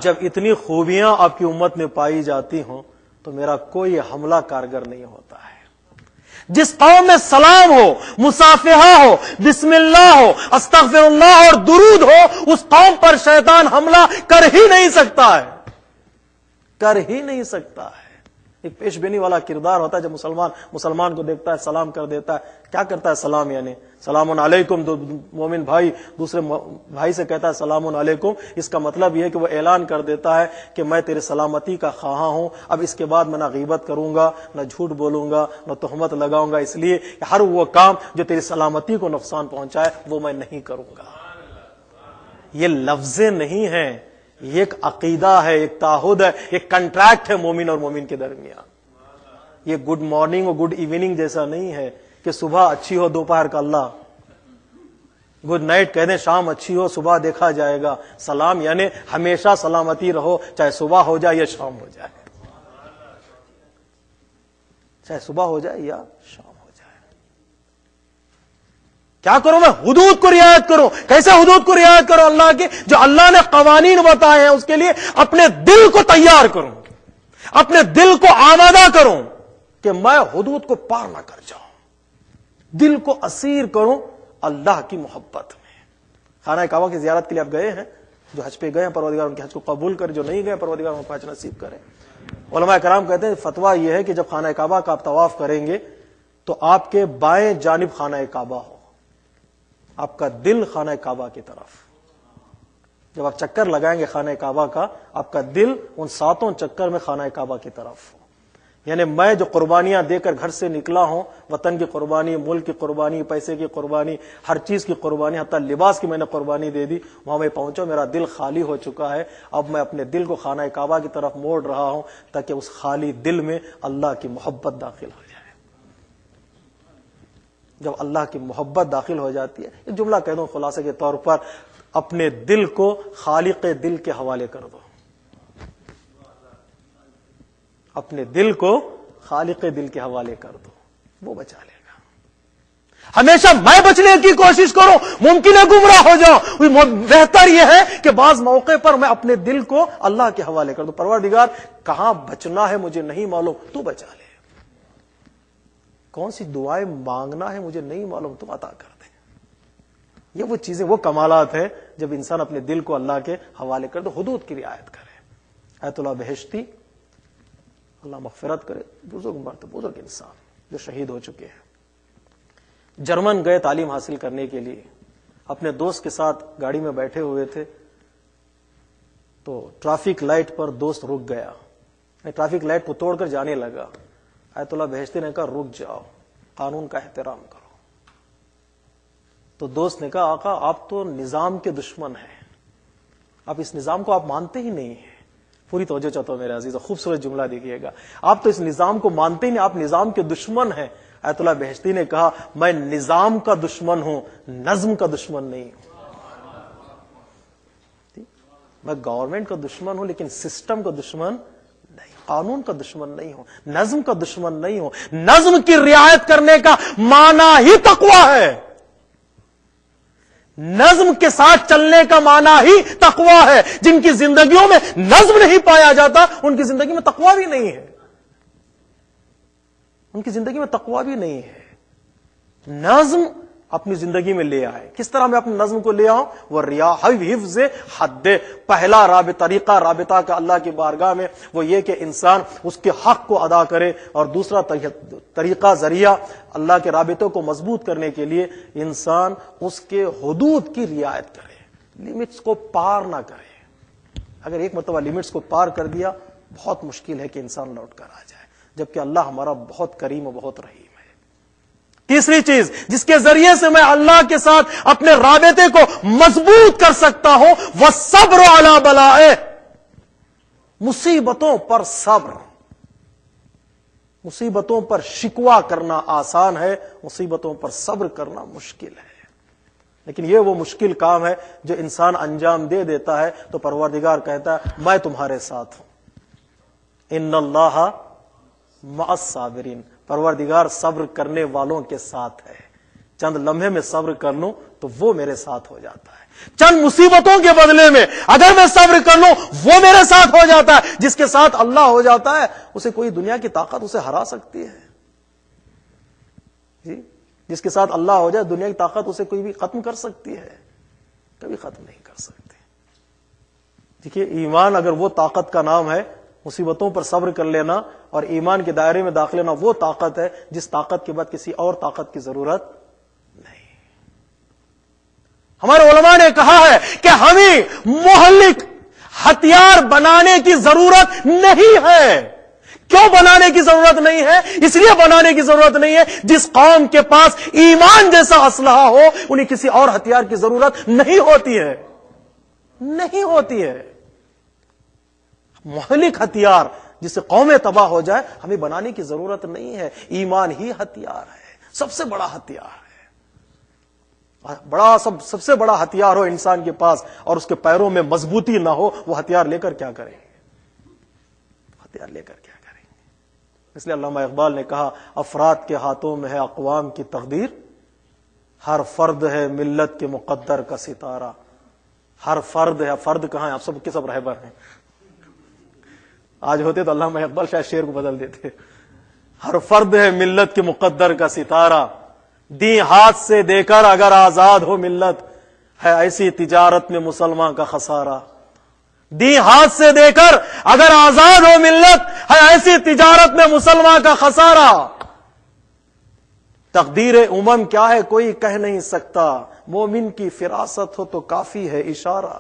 جب اتنی خوبیاں آپ کی امت میں پائی جاتی ہوں تو میرا کوئی حملہ کارگر نہیں ہوتا ہے. جس قوم میں سلام ہو، مصافحہ ہو، بسم اللہ ہو، استغفر اللہ اور درود ہو، اس قوم پر شیطان حملہ کر ہی نہیں سکتا ہے، کر ہی نہیں سکتا ہے. ایک پیش بینی والا کردار ہوتا ہے. جب مسلمان کو دیکھتا ہے سلام کر دیتا ہے. کیا کرتا ہے سلام؟ یعنی سلام علیکم. مومن بھائی دوسرے بھائی سے کہتا ہے سلام علیکم. اس کا مطلب یہ ہے کہ وہ اعلان کر دیتا ہے کہ میں تیرے سلامتی کا خواہاں ہوں. اب اس کے بعد میں نہ غیبت کروں گا، نہ جھوٹ بولوں گا، نہ تہمت لگاؤں گا، اس لیے ہر وہ کام جو تیری سلامتی کو نقصان پہنچائے وہ میں نہیں کروں گا. یہ لفظ نہیں ہیں، یہ ایک عقیدہ ہے، ایک تعہد ہے، ایک کنٹریکٹ ہے مومن اور مومن کے درمیان. یہ گڈ مارننگ اور گڈ ایوننگ جیسا نہیں ہے کہ صبح اچھی ہو دوپہر کا اللہ گڈ نائٹ کہہ دیں، شام اچھی ہو صبح دیکھا جائے گا. سلام یعنی ہمیشہ سلامتی رہو، چاہے صبح ہو جائے یا شام ہو جائے، چاہے صبح ہو جائے یا شام ہو جائے. کیا کروں میں؟ حدود کو رعایت کروں. کیسے حدود کو رعایت کروں؟ اللہ کے جو اللہ نے قوانین بتائے ہیں اس کے لیے اپنے دل کو تیار کروں، اپنے دل کو آمادہ کروں کہ میں حدود کو پار نہ کر جاؤں. دل کو اسیر کروں اللہ کی محبت میں. خانہ کعبہ کی زیارت کے لیے آپ گئے ہیں، جو حج پہ گئے ہیں پروردگار ان کے حج کو قبول کرے، جو نہیں گئے پروردگار ان کو حج نصیب کرے. علماء کرام کہتے ہیں فتویٰ یہ ہے کہ جب خانہ کعبہ کا آپ طواف کریں گے تو آپ کے بائیں جانب خانہ کعبہ ہو، آپ کا دل خانہ کعبہ کی طرف. جب آپ چکر لگائیں گے خانہ کعبہ کا، آپ کا دل ان 7 چکر میں خانہ کعبہ کی طرف ہو. یعنی میں جو قربانیاں دے کر گھر سے نکلا ہوں، وطن کی قربانی، ملک کی قربانی، پیسے کی قربانی، ہر چیز کی قربانی، حتیٰ لباس کی میں نے قربانی دے دی، وہاں میں پہنچا میرا دل خالی ہو چکا ہے. اب میں اپنے دل کو خانہ کعبہ کی طرف موڑ رہا ہوں تاکہ اس خالی دل میں اللہ کی محبت داخل ہو جائے. جب اللہ کی محبت داخل ہو جاتی ہے، ایک جملہ کہہ دوں خلاصے کے طور پر، اپنے دل کو خالق دل کے حوالے کر دو. اپنے دل کو خالق دل کے حوالے کر دو، وہ بچا لے گا. ہمیشہ میں بچنے کی کوشش کروں، ممکن ہے گمراہ ہو جاؤں، بہتر یہ ہے کہ بعض موقع پر میں اپنے دل کو اللہ کے حوالے کر دوں. پروردگار کہاں بچنا ہے مجھے نہیں معلوم، تو بچا لے. کون سی دعائیں مانگنا ہے مجھے نہیں معلوم، تو عطا کر دے. یہ وہ چیزیں، وہ کمالات ہیں جب انسان اپنے دل کو اللہ کے حوالے کر دو، حدود کی رعایت کرے. آیت اللہ بہشتی، اللہ مغفرت کرے، بزرگ انسان جو شہید ہو چکے ہیں، جرمن گئے تعلیم حاصل کرنے کے لیے. اپنے دوست کے ساتھ گاڑی میں بیٹھے ہوئے تھے تو ٹریفک لائٹ پر دوست رک گیا، ٹریفک لائٹ کو توڑ کر جانے لگا. آیت اللہ بہشتی نے کہا رک جاؤ، قانون کا احترام کرو. تو دوست نے کہا آقا آپ تو نظام کے دشمن ہیں، آپ اس نظام کو آپ مانتے ہی نہیں ہیں. پوری توجہ چاہتا ہوں میرے عزیز، خوبصورت جملہ دیکھیے گا. آپ تو اس نظام کو مانتے ہی نہیں، آپ نظام کے دشمن ہیں. آیت اللہ بہشتی نے کہا میں نظام کا دشمن ہوں، نظم کا دشمن نہیں ہوں. میں گورنمنٹ کا دشمن ہوں لیکن سسٹم کا دشمن نہیں، قانون کا دشمن نہیں ہوں، نظم کا دشمن نہیں ہوں. نظم کی رعایت کرنے کا معنی ہی تقویٰ ہے، نظم کے ساتھ چلنے کا معنی ہی تقویٰ ہے. جن کی زندگیوں میں نظم نہیں پایا جاتا ان کی زندگی میں تقویٰ بھی نہیں ہے، ان کی زندگی میں تقویٰ بھی نہیں ہے. نظم اپنی زندگی میں لے آئے. کس طرح میں اپنے نظم کو لے آؤں؟ وہ حفظ حد. پہلا طریقہ رابطہ کا اللہ کی بارگاہ میں وہ یہ کہ انسان اس کے حق کو ادا کرے، اور دوسرا طریقہ ذریعہ اللہ کے رابطوں کو مضبوط کرنے کے لیے انسان اس کے حدود کی رعایت کرے، لمٹس کو پار نہ کرے. اگر ایک مرتبہ لمٹس کو پار کر دیا بہت مشکل ہے کہ انسان لوٹ کر آ جائے، جبکہ اللہ ہمارا بہت کریم و بہت رحیم ہے. تیسری چیز جس کے ذریعے سے میں اللہ کے ساتھ اپنے رابطے کو مضبوط کر سکتا ہوں، وہ صبر علی بلائے، مصیبتوں پر صبر. مصیبتوں پر شکوہ کرنا آسان ہے، مصیبتوں پر صبر کرنا مشکل ہے. لیکن یہ وہ مشکل کام ہے جو انسان انجام دے دیتا ہے تو پروردگار کہتا ہے میں تمہارے ساتھ ہوں. ان اللہ مع الصابرین، پروردگار صبر کرنے والوں کے ساتھ ہے. چند لمحے میں صبر کر لوں تو وہ میرے ساتھ ہو جاتا ہے. چند مصیبتوں کے بدلے میں اگر میں صبر کر لوں وہ میرے ساتھ ہو جاتا ہے. جس کے ساتھ اللہ ہو جاتا ہے اسے کوئی دنیا کی طاقت اسے ہرا سکتی ہے. جی، جس کے ساتھ اللہ ہو جائے دنیا کی طاقت اسے کوئی بھی ختم کر سکتی ہے؟ کبھی ختم نہیں کر سکتی. دیکھیے ایمان اگر وہ طاقت کا نام ہے، مصیبتوں پر صبر کر لینا اور ایمان کے دائرے میں داخل ہونا وہ طاقت ہے جس طاقت کے بعد کسی اور طاقت کی ضرورت نہیں. ہمارے علماء نے کہا ہے کہ ہمیں مہلک ہتھیار بنانے کی ضرورت نہیں ہے. کیوں بنانے کی ضرورت نہیں ہے؟ اس لیے بنانے کی ضرورت نہیں ہے جس قوم کے پاس ایمان جیسا اسلحہ ہو انہیں کسی اور ہتھیار کی ضرورت نہیں ہوتی ہے، نہیں ہوتی ہے. مہلک ہتھیار جس سے قومیں تباہ ہو جائے، ہمیں بنانے کی ضرورت نہیں ہے. ایمان ہی ہتھیار ہے، سب سے بڑا ہتھیار ہے. سب سے بڑا ہتھیار ہو انسان کے پاس اور اس کے پیروں میں مضبوطی نہ ہو، وہ ہتھیار لے کر کیا کریں گے؟ ہتھیار لے کر کیا کریں گے؟ اس لیے علامہ اقبال نے کہا، افراد کے ہاتھوں میں ہے اقوام کی تقدیر، ہر فرد ہے ملت کے مقدر کا ستارہ. ہر فرد ہے، فرد کہاں ہے؟ آپ سب کے سب رہبر ہیں. آج ہوتے تو علامہ اقبال شاید شعر کو بدل دیتے. ہر فرد ہے ملت کے مقدر کا ستارہ، دی ہاتھ سے دے کر اگر آزاد ہو ملت، ہے ایسی تجارت میں مسلمان کا خسارہ. دی ہاتھ سے دے کر اگر آزاد ہو ملت، ہے ایسی تجارت میں مسلمان کا خسارہ. تقدیر امم کیا ہے کوئی کہہ نہیں سکتا، مومن کی فراست ہو تو کافی ہے اشارہ.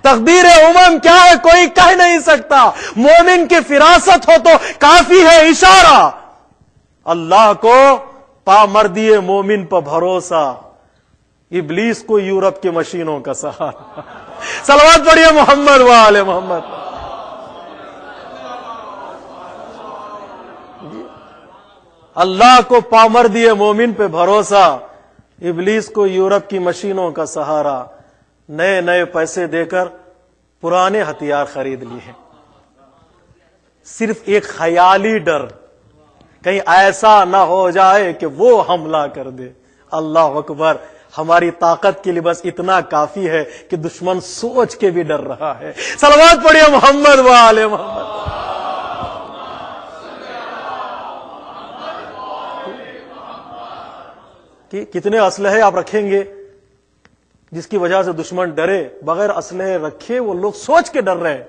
تقدیر امم کیا ہے کوئی کہہ نہیں سکتا، مومن کی فراست ہو تو کافی ہے اشارہ. اللہ کو پامردی مومن پر بھروسہ، ابلیس کو یورپ کے مشینوں کا سہارا. صلوات پڑھیے محمد و آل محمد. اللہ کو پامردی مومن پہ بھروسہ، ابلیس کو یورپ کی مشینوں کا سہارا. نئے نئے پیسے دے کر پرانے ہتھیار خرید لیے، صرف ایک خیالی ڈر کہیں ایسا نہ ہو جائے کہ وہ حملہ کر دے. اللہ اکبر. ہماری طاقت کے لیے بس اتنا کافی ہے کہ دشمن سوچ کے بھی ڈر رہا ہے. صلوات پڑھیے محمد و آل محمد. کتنے اسلحے آپ رکھیں گے جس کی وجہ سے دشمن ڈرے؟ بغیر اسلحے رکھے وہ لوگ سوچ کے ڈر رہے ہیں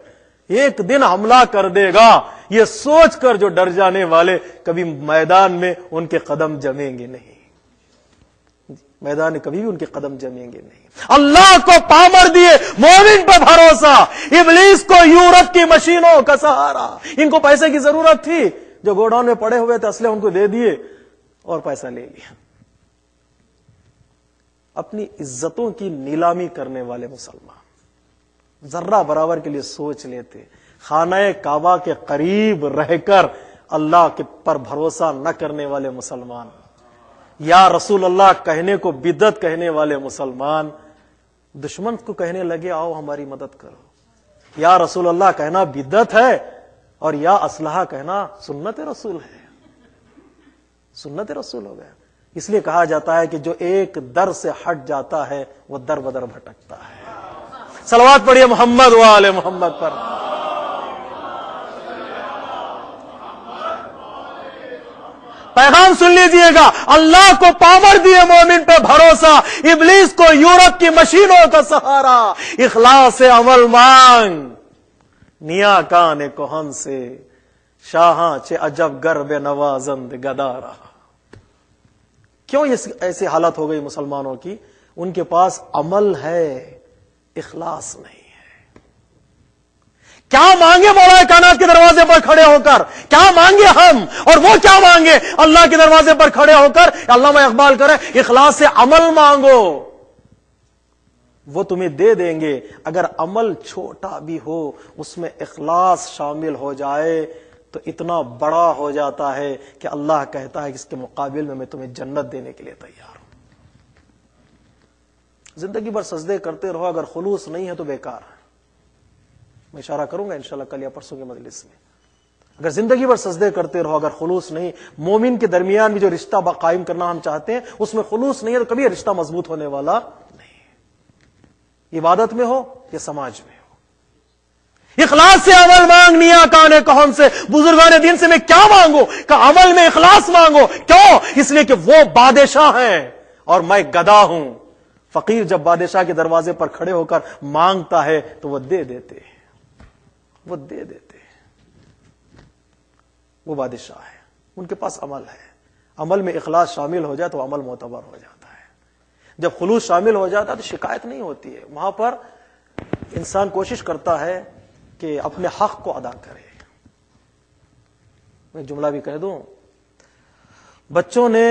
ایک دن حملہ کر دے گا، یہ سوچ کر جو ڈر جانے والے کبھی میدان میں ان کے قدم جمیں گے نہیں. میدان میں کبھی بھی ان کے قدم جمیں گے نہیں. اللہ کو پامر دیے مومن پہ بھروسہ، ابلیس کو یورپ کی مشینوں کا سہارا. ان کو پیسے کی ضرورت تھی، جو گوڈاؤن میں پڑے ہوئے تھے اسلحے ان کو دے دیے اور پیسہ لے لیا. اپنی عزتوں کی نیلامی کرنے والے مسلمان ذرہ برابر کے لیے سوچ لیتے. خانہ کعبہ کے قریب رہ کر اللہ کے پر بھروسہ نہ کرنے والے مسلمان، یا رسول اللہ کہنے کو بدعت کہنے والے مسلمان، دشمن کو کہنے لگے آؤ ہماری مدد کرو. یا رسول اللہ کہنا بدعت ہے اور یا اسلحہ کہنا سنت رسول ہے. سنت رسول ہو گیا. اس لیے کہا جاتا ہے کہ جو ایک در سے ہٹ جاتا ہے وہ در بدر بھٹکتا ہے. صلوات پڑھیے محمد و آل محمد پر. پیغام سن لیجئے گا، اللہ کو پاور دیے مومن پہ بھروسہ، ابلیس کو یورپ کی مشینوں کا سہارا. اخلاص عمل مانگ نیا کان کوہن سے، شاہاں چے عجب گرب نوازند گدارا. کیوں یہ ایسی حالت ہو گئی مسلمانوں کی؟ ان کے پاس عمل ہے، اخلاص نہیں ہے. کیا مانگے مولا کائنات کے دروازے پر کھڑے ہو کر؟ کیا مانگے ہم اور وہ کیا مانگے اللہ کے دروازے پر کھڑے ہو کر؟ علامہ اقبال کرے اخلاص سے عمل مانگو، وہ تمہیں دے دیں گے. اگر عمل چھوٹا بھی ہو اس میں اخلاص شامل ہو جائے تو اتنا بڑا ہو جاتا ہے کہ اللہ کہتا ہے کہ اس کے مقابل میں تمہیں جنت دینے کے لیے تیار ہوں. زندگی بھر سجدے کرتے رہو، اگر خلوص نہیں ہے تو بیکار ہے. میں اشارہ کروں گا انشاءاللہ کل یا پرسوں کے مجلس میں. اگر زندگی بھر سجدے کرتے رہو، اگر خلوص نہیں، مومن کے درمیان بھی جو رشتہ قائم کرنا ہم چاہتے ہیں اس میں خلوص نہیں ہے تو کبھی رشتہ مضبوط ہونے والا نہیں. عبادت میں ہو یا سماج میں ہو. اخلاص سے عمل مانگ نیا کانے کون سے. بزرگان دین سے میں کیا مانگوں؟ کہ عمل میں اخلاص مانگو. کیوں؟ اس لیے کہ وہ بادشاہ ہیں اور میں گدا ہوں. فقیر جب بادشاہ کے دروازے پر کھڑے ہو کر مانگتا ہے تو وہ دے دیتے ہیں، وہ دے دیتے ہیں. وہ بادشاہ ہے، ان کے پاس عمل ہے. عمل میں اخلاص شامل ہو جائے تو عمل معتبر ہو جاتا ہے. جب خلوص شامل ہو جاتا ہے تو شکایت نہیں ہوتی ہے. وہاں پر انسان کوشش کرتا ہے کہ اپنے حق کو ادا کرے. میں جملہ بھی کہہ دوں، بچوں نے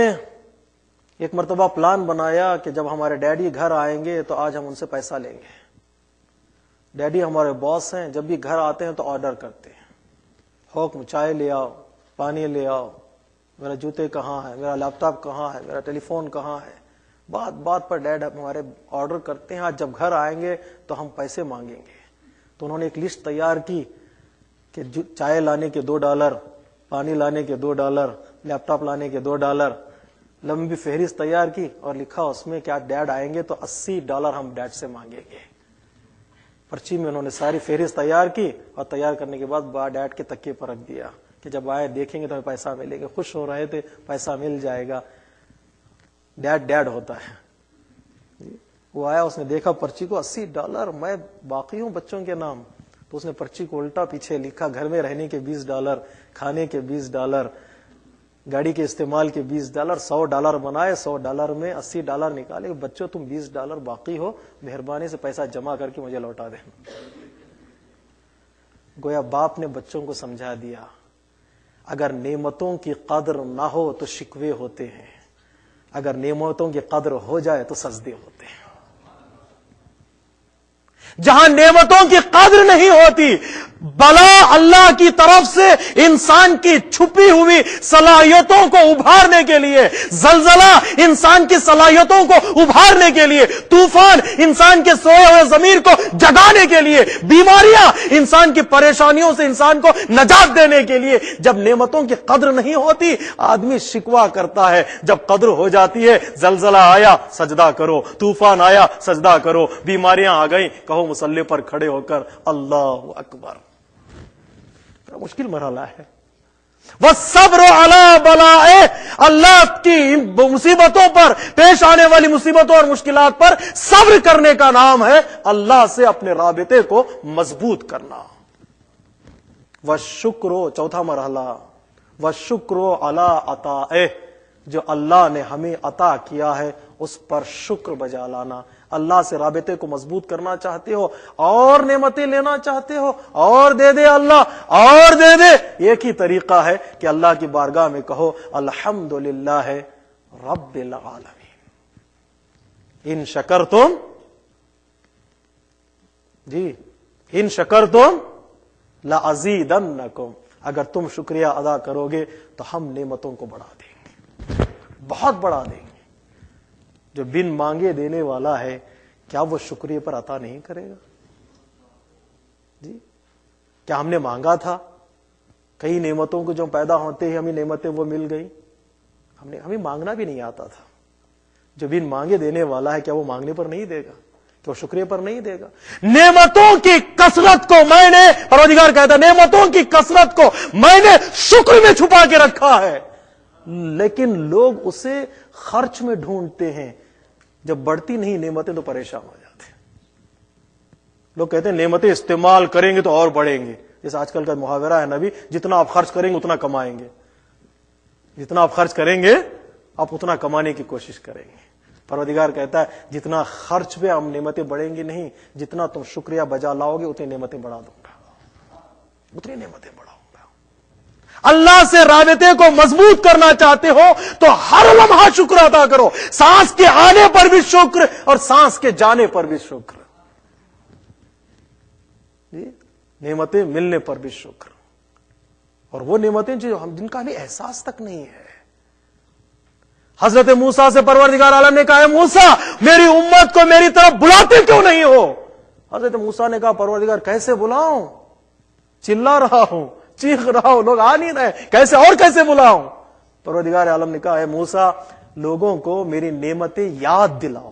ایک مرتبہ پلان بنایا کہ جب ہمارے ڈیڈی گھر آئیں گے تو آج ہم ان سے پیسہ لیں گے. ڈیڈی ہمارے باس ہیں، جب بھی گھر آتے ہیں تو آرڈر کرتے ہیں. حکم چائے لے آؤ، پانی لے آؤ، میرا جوتے کہاں ہے، میرا لیپ ٹاپ کہاں ہے، میرا ٹیلی فون کہاں ہے. بات بات پر ڈیڈ ہمارے آرڈر کرتے ہیں، آج جب گھر آئیں گے تو ہم پیسے مانگیں گے. تو انہوں نے ایک لسٹ تیار کی کہ چائے لانے کے $2، پانی لانے کے $2، لیپ ٹاپ لانے کے $2، لمبی فہرست تیار کی اور لکھا اس میں کہ آج ڈیڈ آئیں گے تو $80 ہم ڈیڈ سے مانگیں گے. پرچی میں انہوں نے ساری فہرست تیار کی اور تیار کرنے کے بعد ڈیڈ کے تکیے پر رکھ دیا کہ جب آئے دیکھیں گے تو ہمیں پیسہ ملے گا. خوش ہو رہے تھے پیسہ مل جائے گا. ڈیڈ ہوتا ہے. وہ آیا، اس نے دیکھا پرچی کو، $80 میں باقی ہوں بچوں کے نام. تو اس نے پرچی کو الٹا پیچھے لکھا، گھر میں رہنے کے $20، کھانے کے $20، گاڑی کے استعمال کے $20، $100 بنائے. $100 میں $80 نکالے. بچوں تم $20 باقی ہو، مہربانی سے پیسہ جمع کر کے مجھے لوٹا دینا. گویا باپ نے بچوں کو سمجھا دیا اگر نعمتوں کی قدر نہ ہو تو شکوے ہوتے ہیں، اگر نعمتوں کی قدر ہو جائے تو سجدے ہوتے ہیں. جہاں نعمتوں کی قدر نہیں ہوتی، بلا اللہ کی طرف سے انسان کی چھپی ہوئی صلاحیتوں کو ابھارنے کے لیے، زلزلہ انسان کی صلاحیتوں کو ابھارنے کے لیے، طوفان انسان کے سوئے ہوئے ضمیر کو جگانے کے لیے، بیماریاں انسان کی پریشانیوں سے انسان کو نجات دینے کے لیے، جب نعمتوں کی قدر نہیں ہوتی آدمی شکوہ کرتا ہے. جب قدر ہو جاتی ہے، زلزلہ آیا سجدہ کرو، طوفان آیا سجدہ کرو، بیماریاں آ گئیں کہو مصلی پر کھڑے ہو کر اللہ اکبر. مشکل مرحلہ ہے. وَالصَّبْرُ عَلَى بَلَائِهِ، اللہ کی مصیبتوں پر، پیش آنے والی مصیبتوں اور مشکلات پر صبر کرنے کا نام ہے اللہ سے اپنے رابطے کو مضبوط کرنا. وَالشُّكْرُ، چوتھا مرحلہ، وَالشُّكْرُ عَلَى عَطَائِهِ، جو اللہ نے ہمیں عطا کیا ہے اس پر شکر بجا لانا. اللہ سے رابطے کو مضبوط کرنا چاہتے ہو اور نعمتیں لینا چاہتے ہو اور دے دے اللہ، اور دے دے. ایک ہی طریقہ ہے کہ اللہ کی بارگاہ میں کہو الحمدللہ رب العالمین. ان شکرتم، جی ان شکرتم لازیدنکم، اگر تم شکریہ ادا کرو گے تو ہم نعمتوں کو بڑھا دیں گے، بہت بڑھا دیں گے. جو بن مانگے دینے والا ہے کیا وہ شکریہ پر عطا نہیں کرے گا؟ جی کیا ہم نے مانگا تھا؟ کئی نعمتوں کو جو پیدا ہوتے ہیں ہمیں نعمتیں وہ مل گئی، ہمیں مانگنا بھی نہیں آتا تھا. جو بن مانگے دینے والا ہے کیا وہ مانگنے پر نہیں دے گا؟ کیا وہ شکریہ پر نہیں دے گا؟ نعمتوں کی کثرت کو میں نے، پروردگار کہتا ہے نعمتوں کی کثرت کو میں نے شکر میں چھپا کے رکھا ہے، لیکن لوگ اسے خرچ میں ڈھونڈتے ہیں. جب بڑھتی نہیں نعمتیں تو پریشان ہو جاتے ہیں. لوگ کہتے ہیں نعمتیں استعمال کریں گے تو اور بڑھیں گے. جیسے آج کل کا محاورہ ہے نبی، جتنا آپ خرچ کریں گے اتنا کمائیں گے، جتنا آپ خرچ کریں گے آپ اتنا کمانے کی کوشش کریں گے. پروردگار کہتا ہے جتنا خرچ پہ ہم نعمتیں بڑھیں گی نہیں، جتنا تم شکریہ بجا لاؤ گے اتنی نعمتیں بڑھا دوں گا، اتنی نعمتیں بڑھاؤں گا. اللہ سے رابطے کو مضبوط کرنا چاہتے ہو تو ہر لمحہ شکر ادا کرو. سانس کے آنے پر بھی شکر اور سانس کے جانے پر بھی شکر، نعمتیں ملنے پر بھی شکر. اور وہ نعمتیں جن کا ہمیں احساس تک نہیں ہے. حضرت موسیٰ سے پروردگار عالم نے کہا ہے موسیٰ میری امت کو میری طرف بلاتے کیوں نہیں ہو؟ حضرت موسیٰ نے کہا پروردگار کیسے بلاؤں، چلا رہا ہوں، چیخ رہا ہوں، لوگ آ نہیں رہے، کیسے بلاؤں؟ پروردگار عالم نے کہا ہے موسیٰ لوگوں کو میری نعمتیں یاد دلاؤ.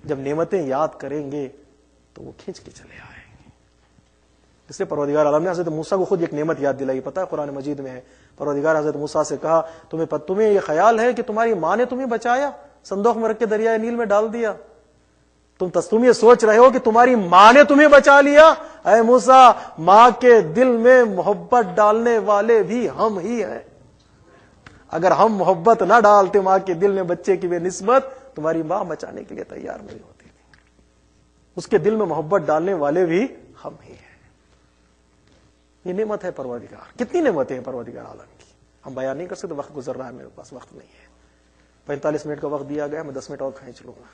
جب نعمتیں یاد کریں گے تو وہ کھینچ کے چلے آئیں گے. اس لیے پروردگار عالم نے حضرت موسیٰ کو خود ایک نعمت یاد دلائی. پتہ ہے قرآن مجید میں ہے، پروردگار حضرت موسیٰ سے کہا تمہیں یہ خیال ہے کہ تمہاری ماں نے تمہیں بچایا، صندوق میں رکھ کے دریائے نیل میں ڈال دیا؟ تم یہ سوچ رہے ہو کہ تمہاری ماں نے تمہیں بچا لیا؟ اے موسیٰ ماں کے دل میں محبت ڈالنے والے بھی ہم ہی ہیں. اگر ہم محبت نہ ڈالتے ماں کے دل میں بچے کی بے نسبت، تمہاری ماں بچانے کے لیے تیار نہیں ہوتی تھی. اس کے دل میں محبت ڈالنے والے بھی ہم ہی ہیں. یہ نعمت ہے پروردگار. کتنی نعمتیں ہیں پروردگار عالم کی، ہم بیان نہیں کر سکتے، وقت گزر رہا ہے، میرے پاس وقت نہیں ہے. 45 منٹ کا وقت دیا گیا، میں 10 منٹ اور کھینچ لوں گا.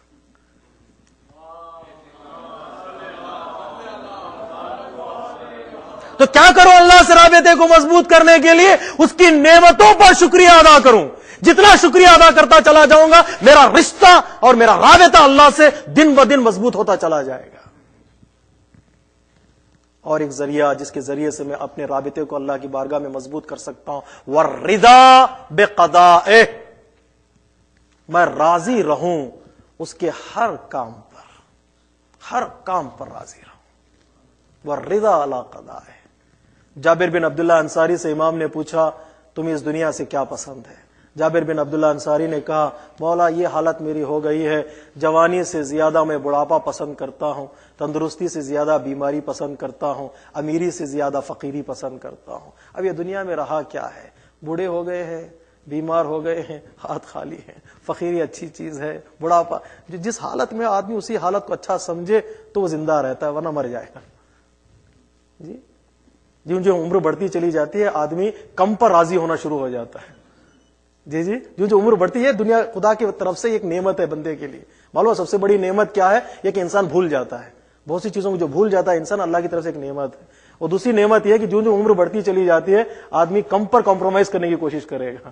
تو کیا کرو اللہ سے رابطے کو مضبوط کرنے کے لیے؟ اس کی نعمتوں پر شکریہ ادا کروں. جتنا شکریہ ادا کرتا چلا جاؤں گا میرا رشتہ اور میرا رابطہ اللہ سے دن ب دن مضبوط ہوتا چلا جائے گا. اور ایک ذریعہ جس کے ذریعے سے میں اپنے رابطے کو اللہ کی بارگاہ میں مضبوط کر سکتا ہوں، والرضا بقضائہ، میں راضی رہوں اس کے ہر کام پر راضی رہوں. والرضا علی قضائہ. جابر بن عبداللہ انصاری سے امام نے پوچھا تمہیں اس دنیا سے کیا پسند ہے؟ جابر بن عبداللہ انصاری نے کہا مولا یہ حالت میری ہو گئی ہے، جوانی سے زیادہ میں بڑھاپا پسند کرتا ہوں، تندرستی سے زیادہ بیماری پسند کرتا ہوں، امیری سے زیادہ فقیری پسند کرتا ہوں. اب یہ دنیا میں رہا کیا ہے؟ بوڑھے ہو گئے ہیں، بیمار ہو گئے ہیں، ہاتھ خالی ہیں. فقیری اچھی چیز ہے، بڑھاپا جس حالت میں آدمی اسی حالت کو اچھا سمجھے تو وہ زندہ رہتا ہے، ورنہ مر جائے گا. جی جو عمر بڑھتی چلی جاتی ہے آدمی کم پر راضی ہونا شروع ہو جاتا ہے. جی جو عمر بڑھتی ہے، دنیا خدا کی طرف سے ایک نعمت ہے بندے کے لیے. معلوم سب سے بڑی نعمت کیا ہے؟ یہ کہ انسان بھول جاتا ہے. بہت سی چیزوں کو جو بھول جاتا ہے انسان، اللہ کی طرف سے ایک نعمت ہے. اور دوسری نعمت یہ ہے کہ جو عمر بڑھتی چلی جاتی ہے آدمی کم پر کمپرومائز کرنے کی کوشش کرے گا.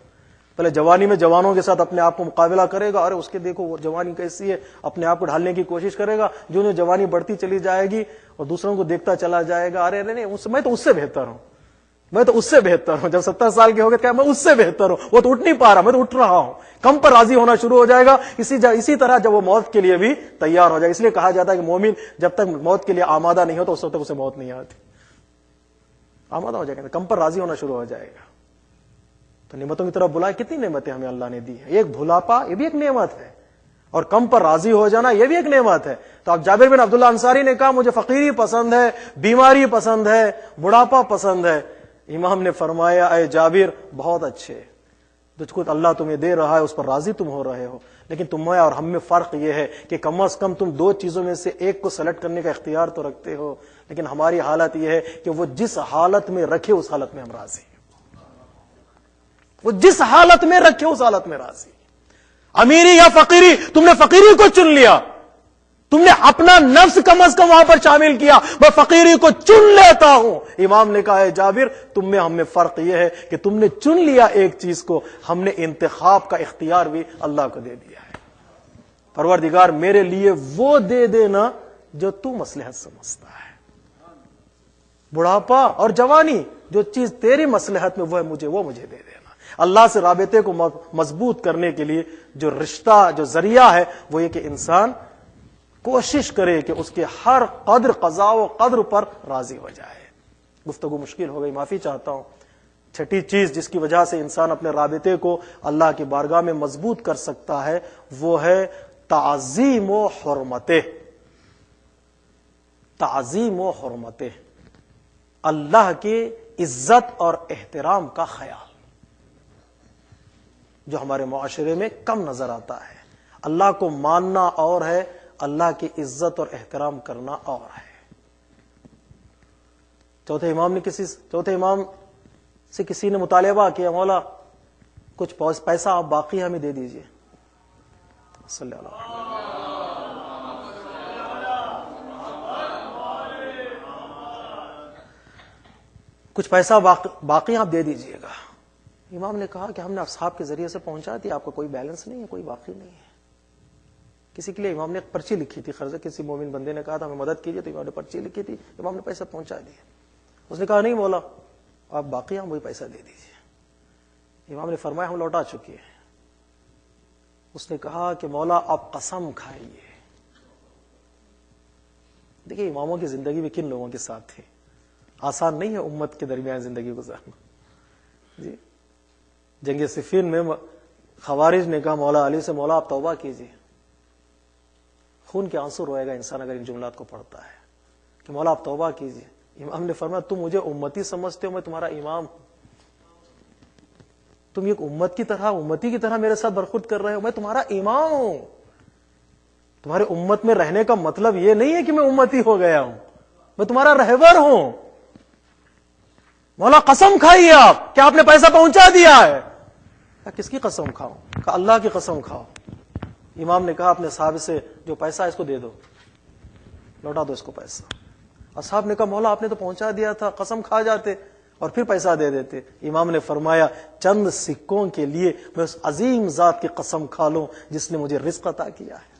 پہلے جوانی میں جوانوں کے ساتھ اپنے آپ کو مقابلہ کرے گا، ارے اس کے دیکھو وہ جوانی کیسی ہے، اپنے آپ کو ڈھالنے کی کوشش کرے گا. جو جوانی بڑھتی چلی جائے گی اور دوسروں کو دیکھتا چلا جائے گا، ارے نہیں میں تو اس سے بہتر ہوں، میں تو اس سے بہتر ہوں. جب 70 سال کے ہو گئے کیا میں اس سے بہتر ہوں، وہ تو اٹھ نہیں پا رہا، میں تو اٹھ رہا ہوں. کم پر راضی ہونا شروع ہو جائے گا. اسی طرح جب وہ موت کے لیے بھی تیار ہو جائے. اس لیے کہا جاتا ہے کہ مومن جب تک موت کے لیے آمادہ نہیں ہوتا اس وقت تک اسے موت نہیں آتی. آمادہ ہو جائے گا، کم پر راضی ہونا شروع ہو جائے گا. تو نعمتوں کی طرف بلائے، کتنی نعمتیں ہمیں اللہ نے دی ہے. ایک بھولاپا یہ بھی ایک نعمت ہے، اور کم پر راضی ہو جانا یہ بھی ایک نعمت ہے. تو اب جابر بن عبداللہ انصاری نے کہا مجھے فقیری پسند ہے، بیماری پسند ہے، بڑھاپا پسند ہے. امام نے فرمایا اے جابر بہت اچھے، تجھ کو اللہ تمہیں دے رہا ہے اس پر راضی تم ہو رہے ہو، لیکن تمہیں اور ہم میں فرق یہ ہے کہ کم از کم تم دو چیزوں میں سے ایک کو سلیکٹ کرنے کا اختیار تو رکھتے ہو. لیکن ہماری حالت یہ ہے کہ وہ جس حالت میں رکھے اس حالت میں ہم راضی ہیں. وہ جس حالت میں رکھے اس حالت میں راضی. امیری یا فقیری، تم نے فقیری کو چن لیا، تم نے اپنا نفس کم از کم وہاں پر شامل کیا. میں فقیری کو چن لیتا ہوں. امام نے کہا ہے جابر تم میں ہم میں فرق یہ ہے کہ تم نے چن لیا ایک چیز کو، ہم نے انتخاب کا اختیار بھی اللہ کو دے دیا ہے. پروردگار میرے لیے وہ دے دینا جو تو مصلحت سمجھتا ہے. بڑھاپا اور جوانی جو چیز تیری مصلحت میں وہ ہے وہ مجھے دے دینا. اللہ سے رابطے کو مضبوط کرنے کے لیے جو رشتہ جو ذریعہ ہے وہ یہ کہ انسان کوشش کرے کہ اس کے ہر قدر قضاء و قدر پر راضی ہو جائے. گفتگو مشکل ہو گئی، معافی چاہتا ہوں. چھٹی چیز جس کی وجہ سے انسان اپنے رابطے کو اللہ کی بارگاہ میں مضبوط کر سکتا ہے وہ ہے تعظیم و حرمتہ. تعظیم و حرمتہ، اللہ کی عزت اور احترام کا خیال، جو ہمارے معاشرے میں کم نظر آتا ہے. اللہ کو ماننا اور ہے، اللہ کی عزت اور احترام کرنا اور ہے. چوتھے امام سے کسی نے مطالبہ کیا مولا کچھ پیسہ آپ باقی ہمیں دے دیجئے. صلی اللہ علیہ وسلم. کچھ پیسہ باقی آپ دے دیجئے گا. امام نے کہا کہ ہم نے اصحاب کے ذریعے سے پہنچا دیا، آپ کا کوئی بیلنس نہیں ہے، کوئی باقی نہیں ہے. کسی کے لیے امام نے ایک پرچی لکھی تھی، قرض کسی مومن بندے نے کہا تھا ہمیں مدد کیجیے، تو امام نے پرچی لکھی تھی، امام نے پیسہ پہنچا دیا. اس نے کہا نہیں مولا آپ باقی ہم وہی پیسہ دے دیجیے. امام نے فرمایا ہم لوٹا چکے ہیں. اس نے کہا کہ مولا آپ قسم کھائیے. دیکھیے اماموں کی زندگی میں کن لوگوں کے ساتھ تھی. آسان نہیں ہے امت کے درمیان زندگی گزارنا. جی جنگ صفین میں خوارج نے کہا مولا علی سے مولا آپ توبہ کیجیے. خون کے آنسو روئے گا انسان اگر ان جملات کو پڑھتا ہے کہ مولا آپ توبہ کیجیے. امام نے فرمایا تم مجھے امتی سمجھتے ہو، میں تمہارا امام ہوں. تم ایک امتی کی طرح میرے ساتھ برخورد کر رہے ہو، میں تمہارا امام ہوں. تمہارے امت میں رہنے کا مطلب یہ نہیں ہے کہ میں امتی ہو گیا ہوں، میں تمہارا رہبر ہوں. مولا قسم کھائیے آپ کہ آپ نے پیسہ پہنچا دیا ہے. کس کی قسم کھاؤ؟ کہ اللہ کی قسم کھاؤ. امام نے کہا اپنے صاحب سے جو پیسہ اس کو دے دو، لوٹا دو اس کو پیسہ. اصحاب نے کہا مولا آپ نے تو پہنچا دیا تھا، قسم کھا جاتے اور پھر پیسہ دے دیتے۔ امام نے فرمایا چند سکوں کے لیے میں اس عظیم ذات کی قسم کھا لوں جس نے مجھے رزق عطا کیا ہے،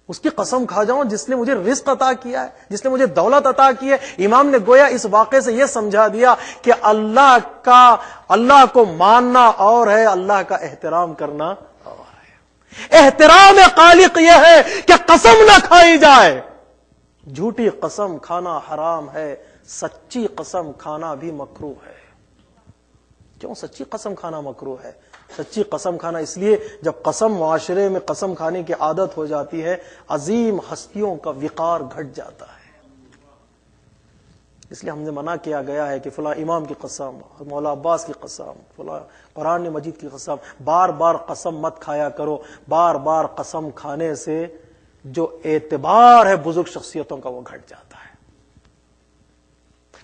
اس کی قسم کھا جاؤں جس نے مجھے رزق عطا کیا ہے، جس نے مجھے دولت عطا کی ہے۔ امام نے گویا اس واقعے سے یہ سمجھا دیا کہ اللہ کو ماننا اور ہے، اللہ کا احترام کرنا اور ہے۔ احترام خالق یہ ہے کہ قسم نہ کھائی جائے، جھوٹی قسم کھانا حرام ہے، سچی قسم کھانا بھی مکروہ ہے۔ کیوں سچی قسم کھانا مکروہ ہے؟ سچی قسم کھانا اس لیے جب قسم معاشرے میں قسم کھانے کی عادت ہو جاتی ہے، عظیم ہستیوں کا وقار گھٹ جاتا ہے۔ اس لیے ہم نے منع کیا گیا ہے کہ فلاں امام کی قسم، مولا عباس کی قسم، فلاں قرآن مجید کی قسم، بار بار قسم مت کھایا کرو۔ بار بار قسم کھانے سے جو اعتبار ہے بزرگ شخصیتوں کا وہ گھٹ جاتا ہے۔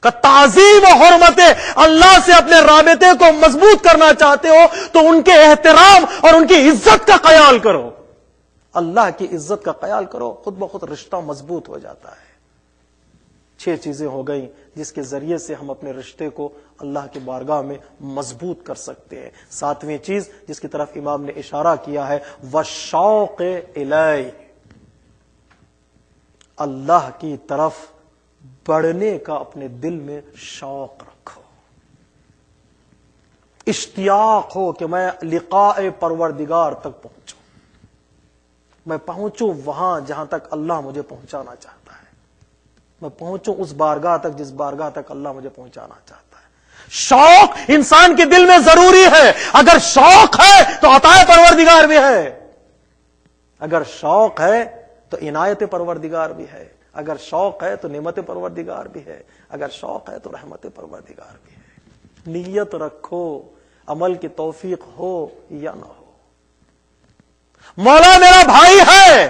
کہ تعظیم و حرمت اللہ سے اپنے رابطے کو مضبوط کرنا چاہتے ہو تو ان کے احترام اور ان کی عزت کا خیال کرو، اللہ کی عزت کا خیال کرو، خود بخود رشتہ مضبوط ہو جاتا ہے۔ 6 چیزیں ہو گئیں جس کے ذریعے سے ہم اپنے رشتے کو اللہ کی بارگاہ میں مضبوط کر سکتے ہیں۔ 7ویں چیز جس کی طرف امام نے اشارہ کیا ہے وَالشَّوْقِ إِلَيْهِ، اللہ کی طرف بڑھنے کا اپنے دل میں شوق رکھو، اشتیاق ہو کہ میں لقاء پروردگار تک پہنچوں، میں پہنچوں وہاں جہاں تک اللہ مجھے پہنچانا چاہتا ہے، میں پہنچوں اس بارگاہ تک جس بارگاہ تک اللہ مجھے پہنچانا چاہتا ہے۔ شوق انسان کے دل میں ضروری ہے، اگر شوق ہے تو عطا پروردگار بھی ہے، اگر شوق ہے تو عنایت پروردگار بھی ہے، اگر شوق ہے تو نعمت پروردگار بھی ہے، اگر شوق ہے تو رحمت پروردگار بھی ہے۔ نیت رکھو، عمل کی توفیق ہو یا نہ ہو۔ مولا میرا بھائی ہے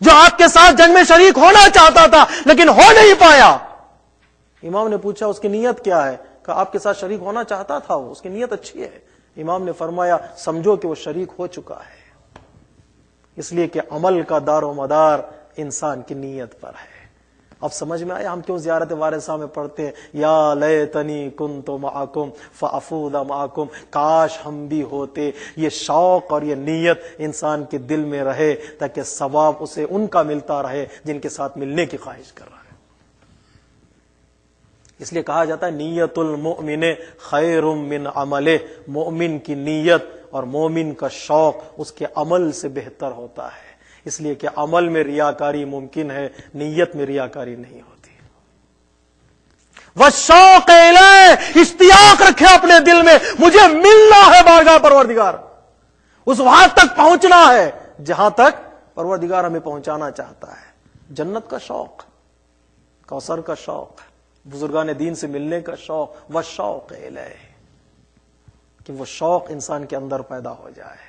جو آپ کے ساتھ جنگ میں شریک ہونا چاہتا تھا لیکن ہو نہیں پایا۔ امام نے پوچھا اس کی نیت کیا ہے؟ کہ آپ کے ساتھ شریک ہونا چاہتا تھا، وہ اس کی نیت اچھی ہے۔ امام نے فرمایا سمجھو کہ وہ شریک ہو چکا ہے، اس لیے کہ عمل کا دار و مدار انسان کی نیت پر ہے۔ اب سمجھ میں آیا ہم کیوں زیارت وارثہ میں پڑھتے ہیں یا لیتنی کنت معکم فافوز معکم، کاش ہم بھی ہوتے۔ یہ شوق اور یہ نیت انسان کے دل میں رہے تاکہ ثواب اسے ان کا ملتا رہے جن کے ساتھ ملنے کی خواہش کر رہا ہے۔ اس لیے کہا جاتا ہے نیت المؤمن خیر من عملہ، مومن کی نیت اور مومن کا شوق اس کے عمل سے بہتر ہوتا ہے، اس لیے کہ عمل میں ریاکاری ممکن ہے، نیت میں ریاکاری نہیں ہوتی۔ وَالشَّوْقِ إِلَيْهِ، اشتیاق رکھے اپنے دل میں مجھے ملنا ہے بارگاہ پروردگار، اس وقت تک پہنچنا ہے جہاں تک پروردگار ہمیں پہنچانا چاہتا ہے۔ جنت کا شوق، کوثر کا شوق، بزرگان دین سے ملنے کا شوق، وَالشَّوْقِ إِلَيْهِ، کہ وہ شوق انسان کے اندر پیدا ہو جائے۔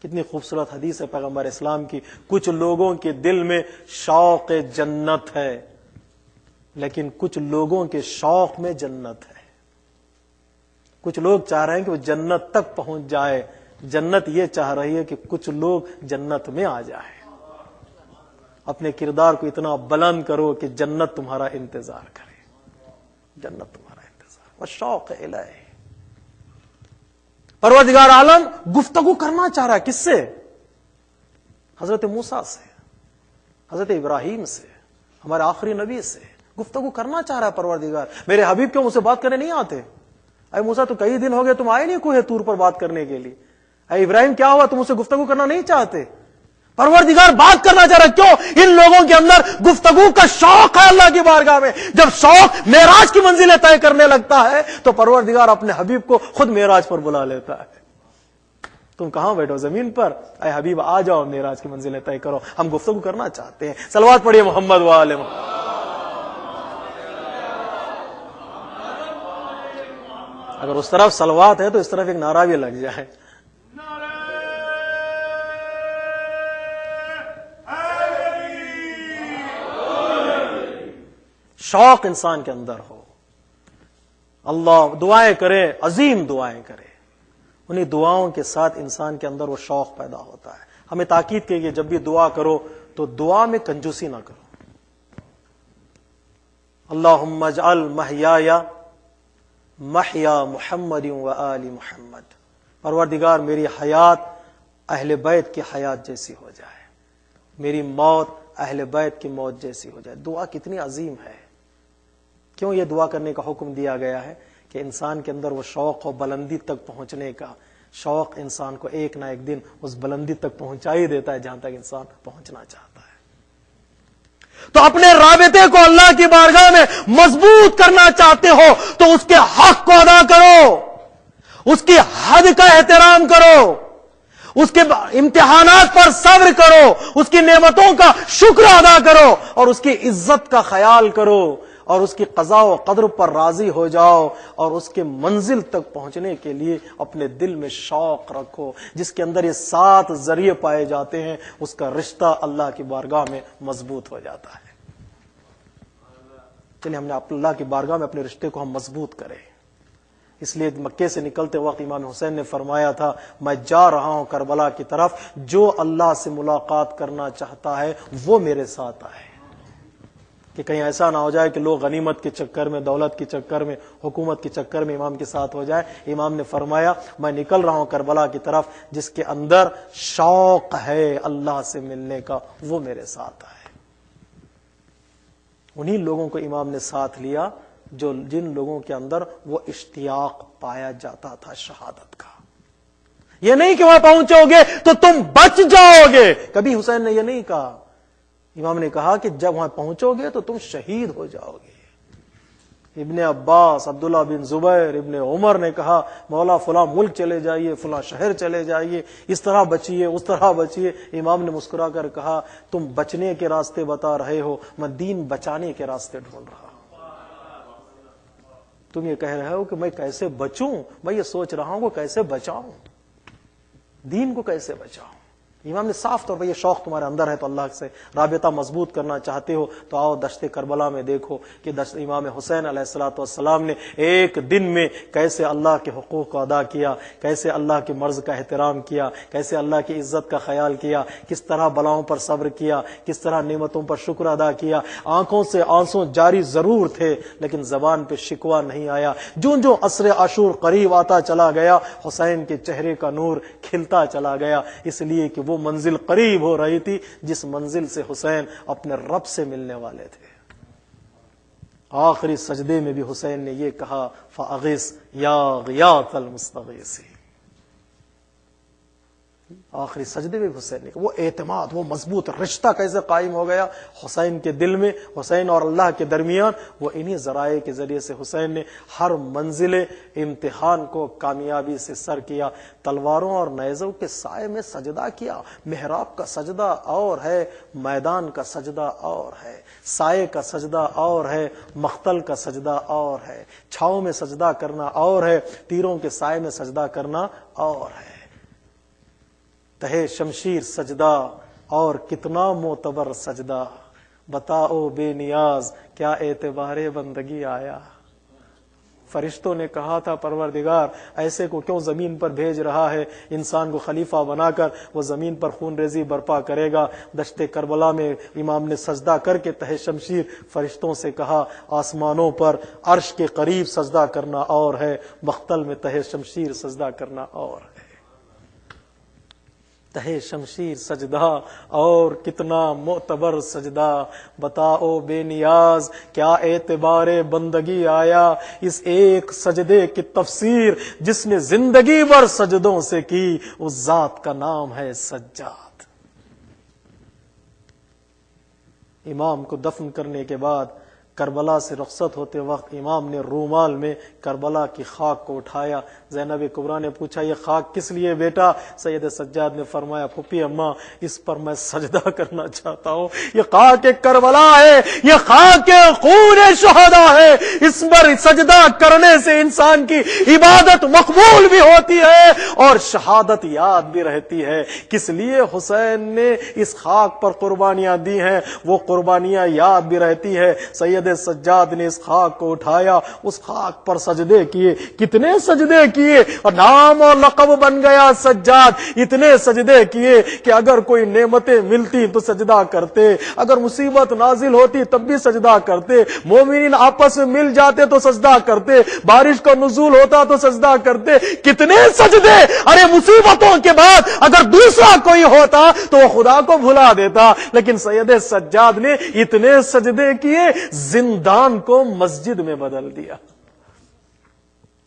کتنی خوبصورت حدیث ہے پیغمبر اسلام کی، کچھ لوگوں کے دل میں شوق جنت ہے لیکن کچھ لوگوں کے شوق میں جنت ہے۔ کچھ لوگ چاہ رہے ہیں کہ وہ جنت تک پہنچ جائے، جنت یہ چاہ رہی ہے کہ کچھ لوگ جنت میں آ جائے۔ اپنے کردار کو اتنا بلند کرو کہ جنت تمہارا انتظار کرے، جنت تمہارا انتظار۔ والشوق الیہ، پروردگار عالم گفتگو کرنا چاہ رہا ہے کس سے؟ حضرت موسیٰ سے، حضرت ابراہیم سے، ہمارے آخری نبی سے گفتگو کرنا چاہ رہا ہے پروردگار۔ میرے حبیب کیوں مجھ سے بات کرنے نہیں آتے؟ اے موسیٰ تو کئی دن ہو گئے تم آئے نہیں کوہ طور پر بات کرنے کے لیے۔ اے ابراہیم کیا ہوا تم مجھ سے گفتگو کرنا نہیں چاہتے؟ پروردگار بات کرنا چاہ رہا ہے، کیوں؟ ان لوگوں کے اندر گفتگو کا شوق ہے اللہ کی بارگاہ میں۔ جب شوق معراج کی منزلیں طے کرنے لگتا ہے تو پروردگار اپنے حبیب کو خود معراج پر بلا لیتا ہے۔ تم کہاں بیٹھو؟ زمین پر؟ اے حبیب آ جاؤ، معراج کی منزلیں طے کرو، ہم گفتگو کرنا چاہتے ہیں۔ صلوات پڑھیے محمد و آل محمد۔ اگر اس طرف صلوات ہے تو اس طرف ایک نعرہ بھی لگ جائے۔ شوق انسان کے اندر ہو، اللہ دعائیں کرے، عظیم دعائیں کرے، انہی دعاؤں کے ساتھ انسان کے اندر وہ شوق پیدا ہوتا ہے۔ ہمیں تاکید کی کہ جب بھی دعا کرو تو دعا میں کنجوسی نہ کرو، اللہم اجعل محیایا محیا محمد و آل محمد. پروردگار میری حیات اہل بیت کی حیات جیسی ہو جائے، میری موت اہل بیت کی موت جیسی ہو جائے. دعا کتنی عظیم ہے. کیوں یہ دعا کرنے کا حکم دیا گیا ہے؟ کہ انسان کے اندر وہ شوق ہو بلندی تک پہنچنے کا. شوق انسان کو ایک نہ ایک دن اس بلندی تک پہنچا ہی دیتا ہے جہاں تک انسان پہنچنا چاہتا ہے. تو اپنے رابطے کو اللہ کی بارگاہ میں مضبوط کرنا چاہتے ہو تو اس کے حق کو ادا کرو، اس کی حد کا احترام کرو، اس کے امتحانات پر صبر کرو، اس کی نعمتوں کا شکر ادا کرو اور اس کی عزت کا خیال کرو اور اس کی قضاء و قدر پر راضی ہو جاؤ اور اس کے منزل تک پہنچنے کے لیے اپنے دل میں شوق رکھو. جس کے اندر یہ 7 ذریعے پائے جاتے ہیں اس کا رشتہ اللہ کی بارگاہ میں مضبوط ہو جاتا ہے. چلیے ہم نے اللہ کی بارگاہ میں اپنے رشتے کو ہم مضبوط کریں. اس لیے مکے سے نکلتے وقت امام حسین نے فرمایا تھا میں جا رہا ہوں کربلا کی طرف، جو اللہ سے ملاقات کرنا چاہتا ہے وہ میرے ساتھ آئے. کہ کہیں ایسا نہ ہو جائے کہ لوگ غنیمت کے چکر میں، دولت کے چکر میں، حکومت کے چکر میں امام کے ساتھ ہو جائے. امام نے فرمایا میں نکل رہا ہوں کربلا کی طرف، جس کے اندر شوق ہے اللہ سے ملنے کا وہ میرے ساتھ آئے. انہی لوگوں کو امام نے ساتھ لیا جن لوگوں کے اندر وہ اشتیاق پایا جاتا تھا شہادت کا. یہ نہیں کہ وہاں پہنچو گے تو تم بچ جاؤ گے، کبھی حسین نے یہ نہیں کہا. امام نے کہا کہ جب وہاں پہنچو گے تو تم شہید ہو جاؤ گے. ابن عباس، عبداللہ بن زبیر، ابن عمر نے کہا مولا فلاں ملک چلے جائیے، فلاں شہر چلے جائیے، اس طرح بچیے، اس طرح بچیے. امام نے مسکرا کر کہا تم بچنے کے راستے بتا رہے ہو، میں دین بچانے کے راستے ڈھونڈ رہا ہوں. تم یہ کہہ رہے ہو کہ میں کیسے بچوں، میں یہ سوچ رہا ہوں کہ کیسے بچاؤں، دین کو کیسے بچاؤں. امام نے صاف طور پر یہ شوق تمہارے اندر ہے تو اللہ سے رابطہ مضبوط کرنا چاہتے ہو تو آؤ دشت کربلا میں دیکھو کہ امام حسین علیہ الصلوۃ والسلام نے ایک دن میں کیسے اللہ کے حقوق کو ادا کیا، کیسے اللہ کے مرض کا احترام کیا، کیسے اللہ کی عزت کا خیال کیا، کس طرح بلاؤں پر صبر کیا، کس طرح نعمتوں پر شکر ادا کیا. آنکھوں سے آنسو جاری ضرور تھے لیکن زبان پہ شکوہ نہیں آیا. جو عصر عاشور قریب آتا چلا گیا حسین کے چہرے کا نور کھلتا چلا گیا، اس لیے کہ وہ منزل قریب ہو رہی تھی جس منزل سے حسین اپنے رب سے ملنے والے تھے. آخری سجدے میں بھی حسین نے یہ کہا فاغث یا غیاث المستغیث. آخری سجدے میں بھی حسین نے وہ اعتماد، وہ مضبوط رشتہ کیسے قائم ہو گیا حسین کے دل میں، حسین اور اللہ کے درمیان. وہ انہی ذرائع کے ذریعے سے حسین نے ہر منزل امتحان کو کامیابی سے سر کیا. تلواروں اور نیزوں کے سائے میں سجدہ کیا. محراب کا سجدہ اور ہے، میدان کا سجدہ اور ہے، سائے کا سجدہ اور ہے، مختل کا سجدہ اور ہے، چھاؤں میں سجدہ کرنا اور ہے، تیروں کے سائے میں سجدہ کرنا اور ہے. تہے شمشیر سجدہ اور کتنا معتبر سجدہ، بتاؤ بے نیاز کیا اعتبار بندگی آیا. فرشتوں نے کہا تھا پروردگار ایسے کو کیوں زمین پر بھیج رہا ہے، انسان کو خلیفہ بنا کر وہ زمین پر خون ریزی برپا کرے گا. دشت کربلا میں امام نے سجدہ کر کے تہے شمشیر فرشتوں سے کہا آسمانوں پر عرش کے قریب سجدہ کرنا اور ہے، مختل میں تہے شمشیر سجدہ کرنا اور ہے. تہے شمشیر سجدہ اور کتنا معتبر سجدہ، بتاؤ بے نیاز کیا اعتبار بندگی آیا. اس ایک سجدے کی تفسیر جس نے زندگی بھر سجدوں سے کی اس ذات کا نام ہے سجاد. امام کو دفن کرنے کے بعد کربلا سے رخصت ہوتے وقت امام نے رومال میں کربلا کی خاک کو اٹھایا. زینب کبریٰ نے پوچھا یہ خاک کس لیے بیٹا؟ سید سجاد نے فرمایا پھوپھی اماں اس پر میں سجدہ کرنا چاہتا ہوں. یہ خاک کربلا ہے، یہ خاک خون شہدا ہے، اس پر سجدہ کرنے سے انسان کی عبادت مقبول بھی ہوتی ہے اور شہادت یاد بھی رہتی ہے. کس لیے حسین نے اس خاک پر قربانیاں دی ہیں، وہ قربانیاں یاد بھی رہتی ہے. سید سجاد نے اس خاک کو اٹھایا، اس خاک پر سجدے کیے، کتنے سجدے کیے، اور نام اور لقب بن گیا سجاد۔ اتنے سجدے کیے کہ اگر کوئی نعمتیں ملتی تو سجدہ کرتے، اگر مصیبت نازل ہوتی تب بھی سجدہ کرتے، مومنین آپس میں مل جاتے تو سجدہ کرتے، بارش کا نزول ہوتا تو سجدہ کرتے۔ کتنے سجدے! ارے مصیبتوں کے بعد اگر دوسرا کوئی ہوتا تو وہ خدا کو بھلا دیتا، لیکن سید سجاد نے اتنے سجدے کیے زندان کو مسجد میں بدل دیا۔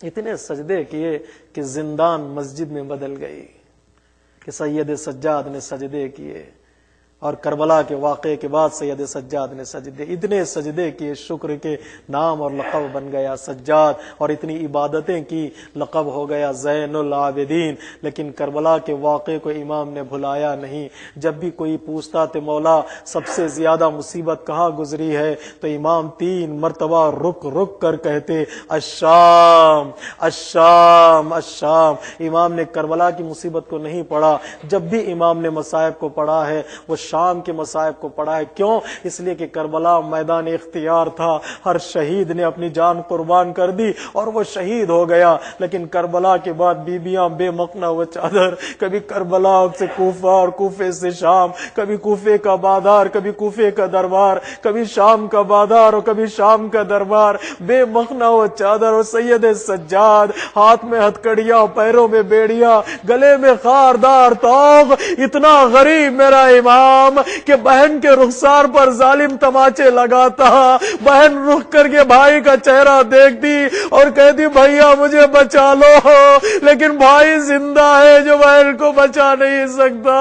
اتنے سجدے کیے کہ زندان مسجد میں بدل گئی، کہ سید سجاد نے سجدے کیے۔ اور کربلا کے واقعے کے بعد سید سجاد نے سجدے، اتنے سجدے کیے، شکر کے نام اور لقب بن گیا سجاد، اور اتنی عبادتیں کی، لقب ہو گیا زین العابدین۔ لیکن کربلا کے واقعے کو امام نے بھلایا نہیں۔ جب بھی کوئی پوچھتا تھے مولا سب سے زیادہ مصیبت کہاں گزری ہے، تو امام 3 مرتبہ رک رک کر کہتے الشام الشام الشام۔ امام نے کربلا کی مصیبت کو نہیں پڑھا، جب بھی امام نے مصائب کو پڑھا ہے وہ شام کے مصائب کو پڑھا ہے۔ کیوں؟ اس لیے کہ کربلا میدان اختیار تھا، ہر شہید نے اپنی جان قربان کر دی اور وہ شہید ہو گیا۔ لیکن کربلا کے بعد بیویاں بے مقنا و چادر، کبھی کربلا سے کوفہ اور کوفے سے شام، کبھی کوفے کا بازار، کبھی کوفے کا دربار، کبھی شام کا بازار اور کبھی شام کا دربار، بے مقنا و چادر۔ اور سید سجاد ہاتھ میں ہتھکڑیاں، پیروں میں بیڑیاں، گلے میں خاردار توق، اتنا غریب میرا امام کہ بہن کے رخسار پر ظالم تماچے لگاتا، بہن رخ کر کے بھائی کا چہرہ دیکھتی اور کہتی بھیا مجھے بچا لو، لیکن بھائی زندہ ہے جو بہن کو بچا نہیں سکتا۔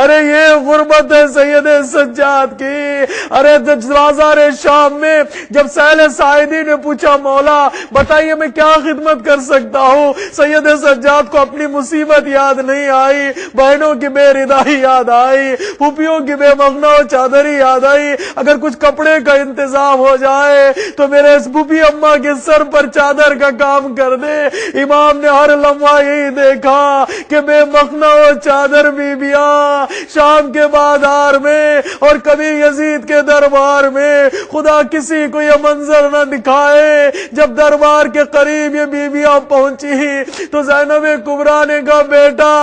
ارے یہ غربت ہے سید سجاد کی۔ ارے بازار شام میں جب سہل ساعدی نے پوچھا مولا بتائیے میں کیا خدمت کر سکتا ہوں، سید سجاد کو اپنی مصیبت یاد نہیں آئی، بہنوں کی بے ردائی یاد آئی، پھوپھیوں کی بے مغنا و چادری یاد آئی، اگر کچھ کپڑے کا انتظام ہو جائے تو میرے اس پھوپھی اماں کے سر پر چادر کا کام کر دے۔ امام نے ہر لمحہ یہی دیکھا کہ بے مغنا و چادر بیبیاں شام کے بازار میں اور کبھی یزید کے دربار میں، خدا کسی کو یہ منظر نہ دکھائے۔ جب دربار کے قریب یہ بیبیاں پہنچی تو زینب کبریٰ نے کہا بیٹا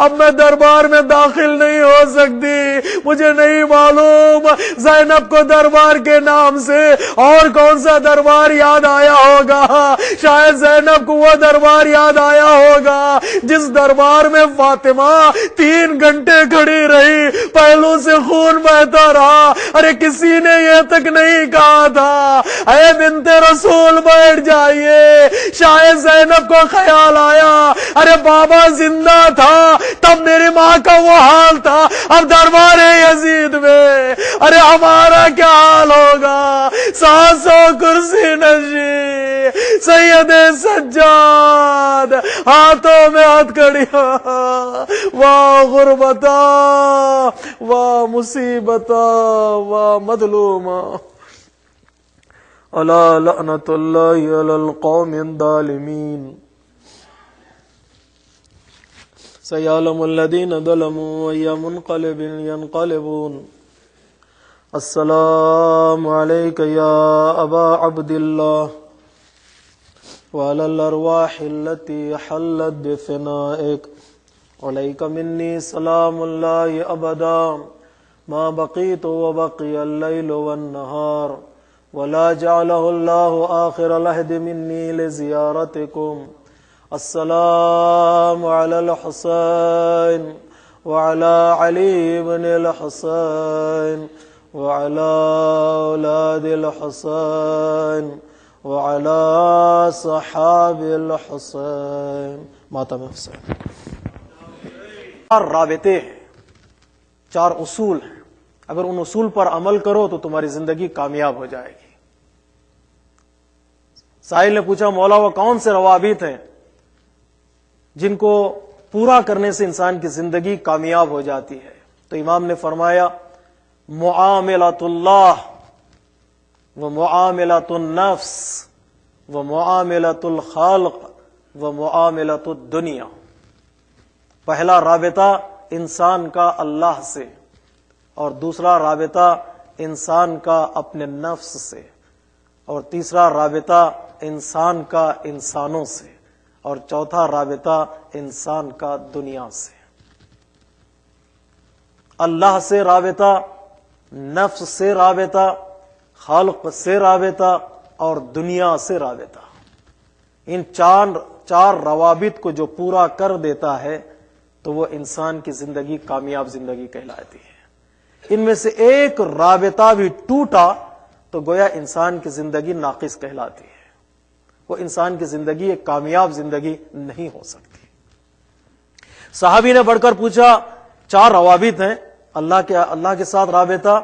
اب میں دربار میں داخل نہیں ہو سکتی، مجھے نہیں معلوم زینب کو دربار کے نام سے اور کون سا دربار یاد آیا ہوگا، شاید زینب کو وہ دربار یاد آیا ہوگا جس دربار میں فاطمہ 3 گھنٹے کھڑی رہی، پہلو سے خون بہتا رہا۔ ارے کسی نے یہ تک نہیں کہا تھا اے بنت رسول بیٹھ جائیے، شاید زینب کو خیال آیا ارے بابا زندہ تھا تب میری ماں کا وہ حال تھا، اب دربار یزید میں ارے ہمارا کیا حال ہوگا۔ 700 کرسی نشی سید سجاد، ہاتھوں میں ہتھکڑیاں، واہ غربتا، واہ مصیبتا، واہ مظلوما، الا لعنت اللہ علی القوم الظالمین۔ سيعلم الذين ظلموا أي منقلب ينقلبون۔ السلام عليك يا أبا عبد الله وعلى الأرواح التي حلت بفنائك، عليك مني سلام الله أبدا ما بقيت وبقي الليل والنهار، ولا جعله الله آخر العهد مني لزيارتكم۔ السلام على الحسين وعلى علي بن الحسين وعلى أولاد الحسين وعلى صحاب الحسين ماتم حسین۔ 4 رابطے ہیں، 4 اصول ہیں، اگر ان اصول پر عمل کرو تو تمہاری زندگی کامیاب ہو جائے گی۔ سائل نے پوچھا مولا وہ کون سے روابط ہیں جن کو پورا کرنے سے انسان کی زندگی کامیاب ہو جاتی ہے؟ تو امام نے فرمایا معاملۃ اللہ و معاملۃ النفس و معاملۃ الخالق و معاملۃ الدنیا۔ پہلا رابطہ انسان کا اللہ سے، اور دوسرا رابطہ انسان کا اپنے نفس سے، اور تیسرا رابطہ انسان کا انسانوں سے، اور چوتھا رابطہ انسان کا دنیا سے۔ اللہ سے رابطہ، نفس سے رابطہ، خالق سے رابطہ اور دنیا سے رابطہ۔ ان چار روابط کو جو پورا کر دیتا ہے تو وہ انسان کی زندگی کامیاب زندگی کہلاتی ہے۔ ان میں سے ایک رابطہ بھی ٹوٹا تو گویا انسان کی زندگی ناقص کہلاتی ہے، وہ انسان کی زندگی ایک کامیاب زندگی نہیں ہو سکتی۔ صحابی نے بڑھ کر پوچھا، 4 روابط ہیں، اللہ کے ساتھ رابطہ،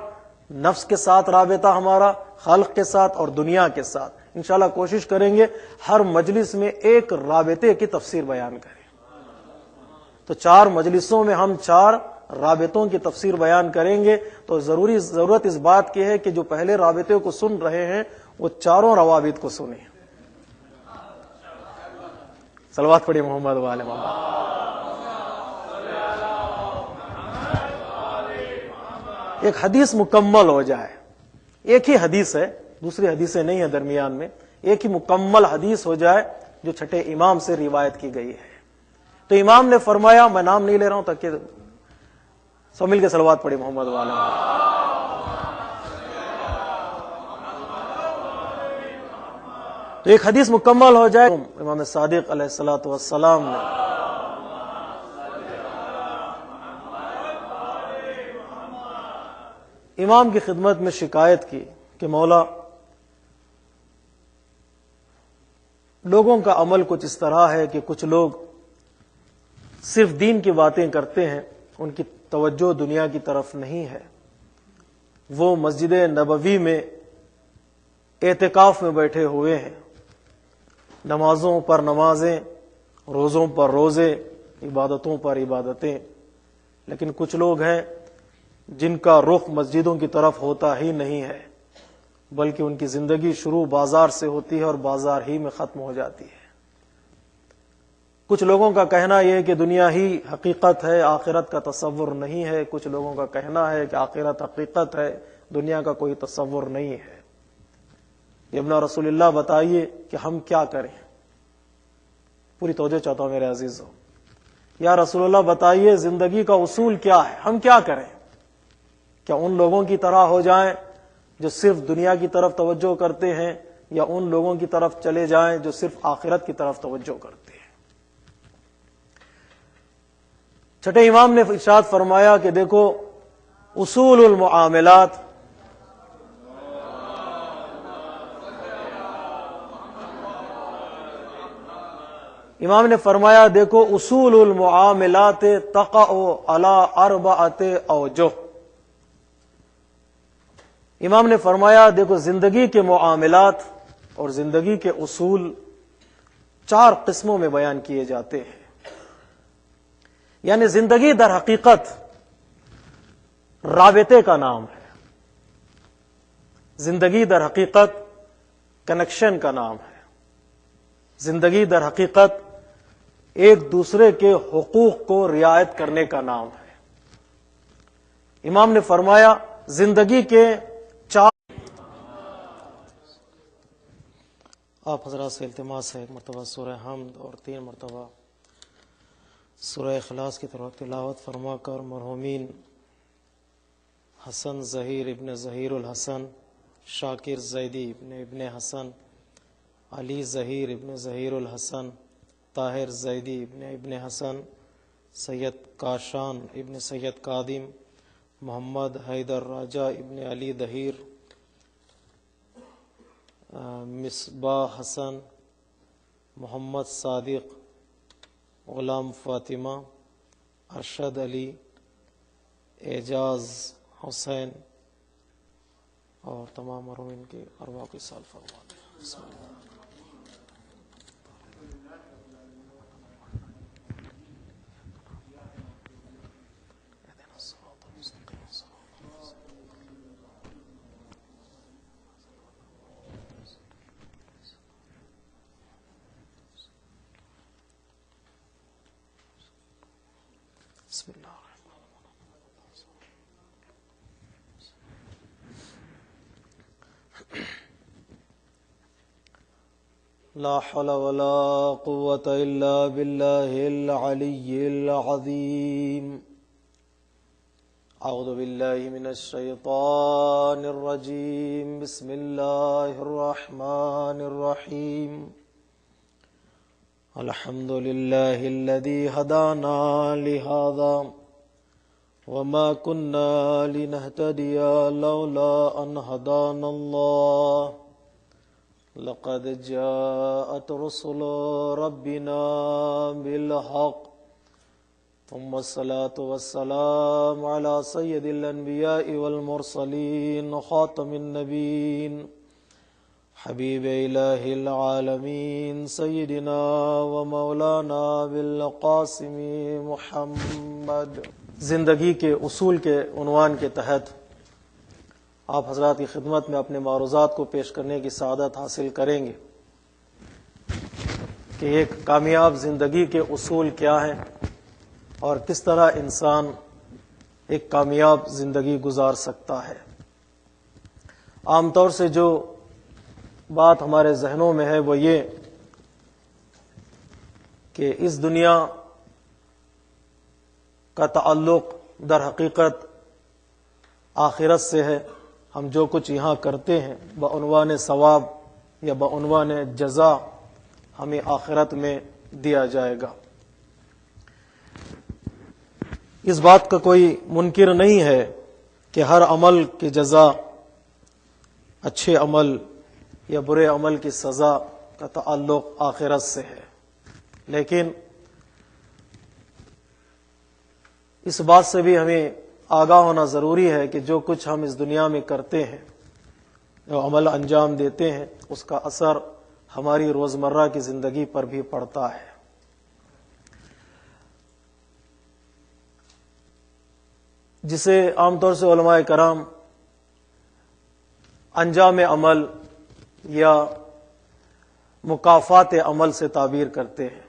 نفس کے ساتھ رابطہ ہمارا، خالق کے ساتھ اور دنیا کے ساتھ۔ انشاءاللہ کوشش کریں گے ہر مجلس میں ایک رابطے کی تفسیر بیان کریں۔ تو 4 مجلسوں میں ہم 4 رابطوں کی تفسیر بیان کریں گے، تو ضرورت اس بات کی ہے کہ جو پہلے رابطے کو سن رہے ہیں وہ 4 روابط کو سنیں۔ صلوات پڑھیں محمد و آل محمد۔ ایک حدیث مکمل ہو جائے، ایک ہی حدیث ہے، دوسری حدیثیں نہیں ہیں درمیان میں، ایک ہی مکمل حدیث ہو جائے جو چھٹے امام سے روایت کی گئی ہے۔ تو امام نے فرمایا، میں نام نہیں لے رہا ہوں تاکہ سب مل کے صلوات پڑھیں محمد و آل محمد۔ تو ایک حدیث مکمل ہو جائے، امام صادق علیہ الصلوۃ والسلام نے امام کی خدمت میں شکایت کی کہ مولا، لوگوں کا عمل کچھ اس طرح ہے کہ کچھ لوگ صرف دین کی باتیں کرتے ہیں، ان کی توجہ دنیا کی طرف نہیں ہے، وہ مسجد نبوی میں اعتکاف میں بیٹھے ہوئے ہیں، نمازوں پر نمازیں، روزوں پر روزے، عبادتوں پر عبادتیں، لیکن کچھ لوگ ہیں جن کا رخ مسجدوں کی طرف ہوتا ہی نہیں ہے، بلکہ ان کی زندگی شروع بازار سے ہوتی ہے اور بازار ہی میں ختم ہو جاتی ہے۔ کچھ لوگوں کا کہنا یہ ہے کہ دنیا ہی حقیقت ہے، آخرت کا تصور نہیں ہے، کچھ لوگوں کا کہنا ہے کہ آخرت حقیقت ہے، دنیا کا کوئی تصور نہیں ہے۔ یہ ابن رسول اللہ بتائیے کہ ہم کیا کریں؟ پوری توجہ چاہتا ہوں میرے عزیزوں۔ یا رسول اللہ بتائیے زندگی کا اصول کیا ہے، ہم کیا کریں؟ کیا ان لوگوں کی طرح ہو جائیں جو صرف دنیا کی طرف توجہ کرتے ہیں، یا ان لوگوں کی طرف چلے جائیں جو صرف آخرت کی طرف توجہ کرتے ہیں؟ چھٹے امام نے ارشاد فرمایا کہ دیکھو، اصول المعاملات امام نے فرمایا دیکھو، اصول المعاملات تقع علی 4 اوجہ۔ امام نے فرمایا دیکھو، زندگی کے معاملات اور زندگی کے اصول 4 قسموں میں بیان کیے جاتے ہیں۔ یعنی زندگی در حقیقت رابطے کا نام ہے، زندگی در حقیقت کنیکشن کا نام ہے، زندگی در حقیقت ایک دوسرے کے حقوق کو رعایت کرنے کا نام ہے۔ امام نے فرمایا زندگی کے 4 آپ حضرات سے التماس ہے، 1 مرتبہ سورہ حمد اور 3 مرتبہ سورہ اخلاص کی طرف تلاوت فرما کر مرحومین حسن ظہیر ابن ظہیر الحسن، شاکر زیدی ابن حسن، علی ظہیر ابن ظہیر الحسن، طاہر زیدی ابن حسن، سید کاشان ابن سید قادم، محمد حیدر راجہ ابن علی دہیر، مصباح حسن، محمد صادق، غلام فاطمہ، ارشد علی، اعجاز حسین اور تمام مرحومین کے ارواح کو سال فرما دیں۔ بسم اللہ۔ بسم اللہ لا حول ولا قوة إلا بالله العلي العظيم. أعوذ بالله من الشيطان الرجيم. بسم الله الرحمن الرحيم. الحمد لله الذي هدانا لهذا وما كنا لنهتدي لولا أن هدانا الله لقد جاءت رسل ربنا بالحق ثم الصلاة والسلام على سيد الأنبياء والمرسلين خاتم النبيين حبیب الہ العالمین سیدنا و مولانا بالقاسم محمد. زندگی کے اصول کے عنوان کے تحت آپ حضرات کی خدمت میں اپنے معروضات کو پیش کرنے کی سعادت حاصل کریں گے کہ ایک کامیاب زندگی کے اصول کیا ہیں اور کس طرح انسان ایک کامیاب زندگی گزار سکتا ہے. عام طور سے جو بات ہمارے ذہنوں میں ہے وہ یہ کہ اس دنیا کا تعلق در حقیقت آخرت سے ہے. ہم جو کچھ یہاں کرتے ہیں بعنوان ثواب یا بعنوان جزا ہمیں آخرت میں دیا جائے گا. اس بات کا کوئی منکر نہیں ہے کہ ہر عمل کی جزا اچھے عمل یا برے عمل کی سزا کا تعلق آخرت سے ہے، لیکن اس بات سے بھی ہمیں آگاہ ہونا ضروری ہے کہ جو کچھ ہم اس دنیا میں کرتے ہیں، جو عمل انجام دیتے ہیں، اس کا اثر ہماری روزمرہ کی زندگی پر بھی پڑتا ہے. جسے عام طور سے علماء کرام انجام عمل یا مکافات عمل سے تعبیر کرتے ہیں.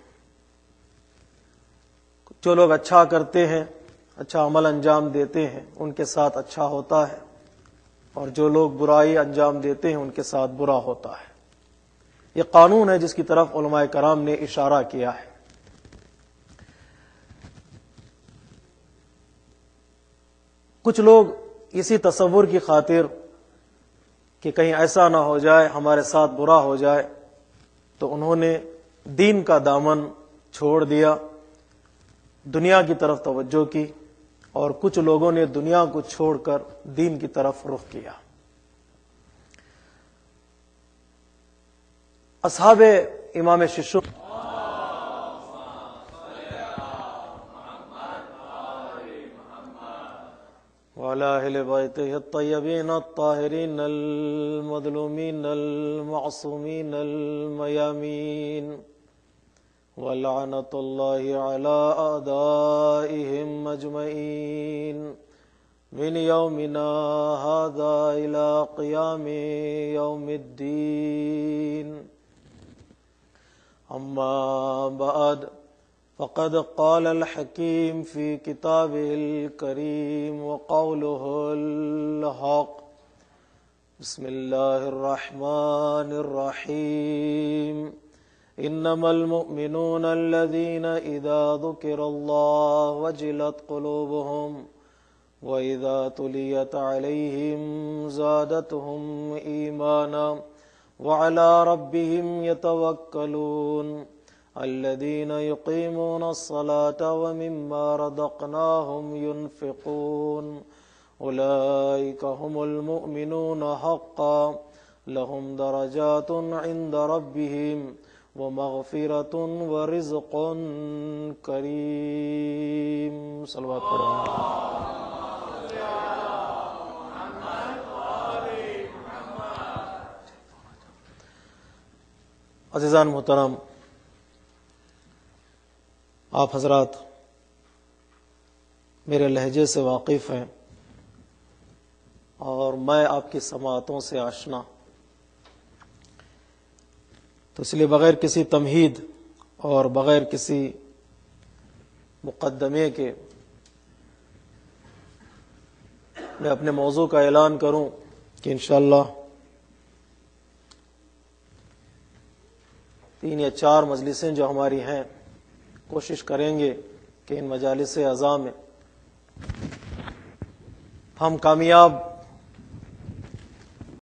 جو لوگ اچھا کرتے ہیں، اچھا عمل انجام دیتے ہیں، ان کے ساتھ اچھا ہوتا ہے، اور جو لوگ برائی انجام دیتے ہیں ان کے ساتھ برا ہوتا ہے. یہ قانون ہے جس کی طرف علماء کرام نے اشارہ کیا ہے. کچھ لوگ اسی تصور کی خاطر کہ کہیں ایسا نہ ہو جائے ہمارے ساتھ برا ہو جائے تو انہوں نے دین کا دامن چھوڑ دیا، دنیا کی طرف توجہ کی، اور کچھ لوگوں نے دنیا کو چھوڑ کر دین کی طرف رخ کیا. اصحاب امام ششو وعلى أهل بيته الطيبين الطاهرين المظلومين المعصومين الميامين ولعنة الله على أعدائهم أجمعين من يومنا هذا إلى قيام يوم الدين. أما بعد فقد قال الحكيم في كتابه الكريم وقوله الحق. بسم الله الرحمن الرحيم. إنما المؤمنون الذين إذا ذكر الله وجلت قلوبهم وإذا تليت عليهم زادتهم إيمانا وعلى ربهم يتوكلون الذين يقيمون الصلاة ومما رزقناهم ينفقون أولئك هم المؤمنون حقا لهم درجات عند ربهم ومغفرة ورزق کریم. صلوات پڑھو. عزیزان محترم، آپ حضرات میرے لہجے سے واقف ہیں اور میں آپ کی سماعتوں سے آشنا، تو اس لیے بغیر کسی تمہید اور بغیر کسی مقدمے کے میں اپنے موضوع کا اعلان کروں کہ انشاءاللہ 3 یا 4 مجلسیں جو ہماری ہیں، کوشش کریں گے کہ ان مجالس اعضاء میں ہم کامیاب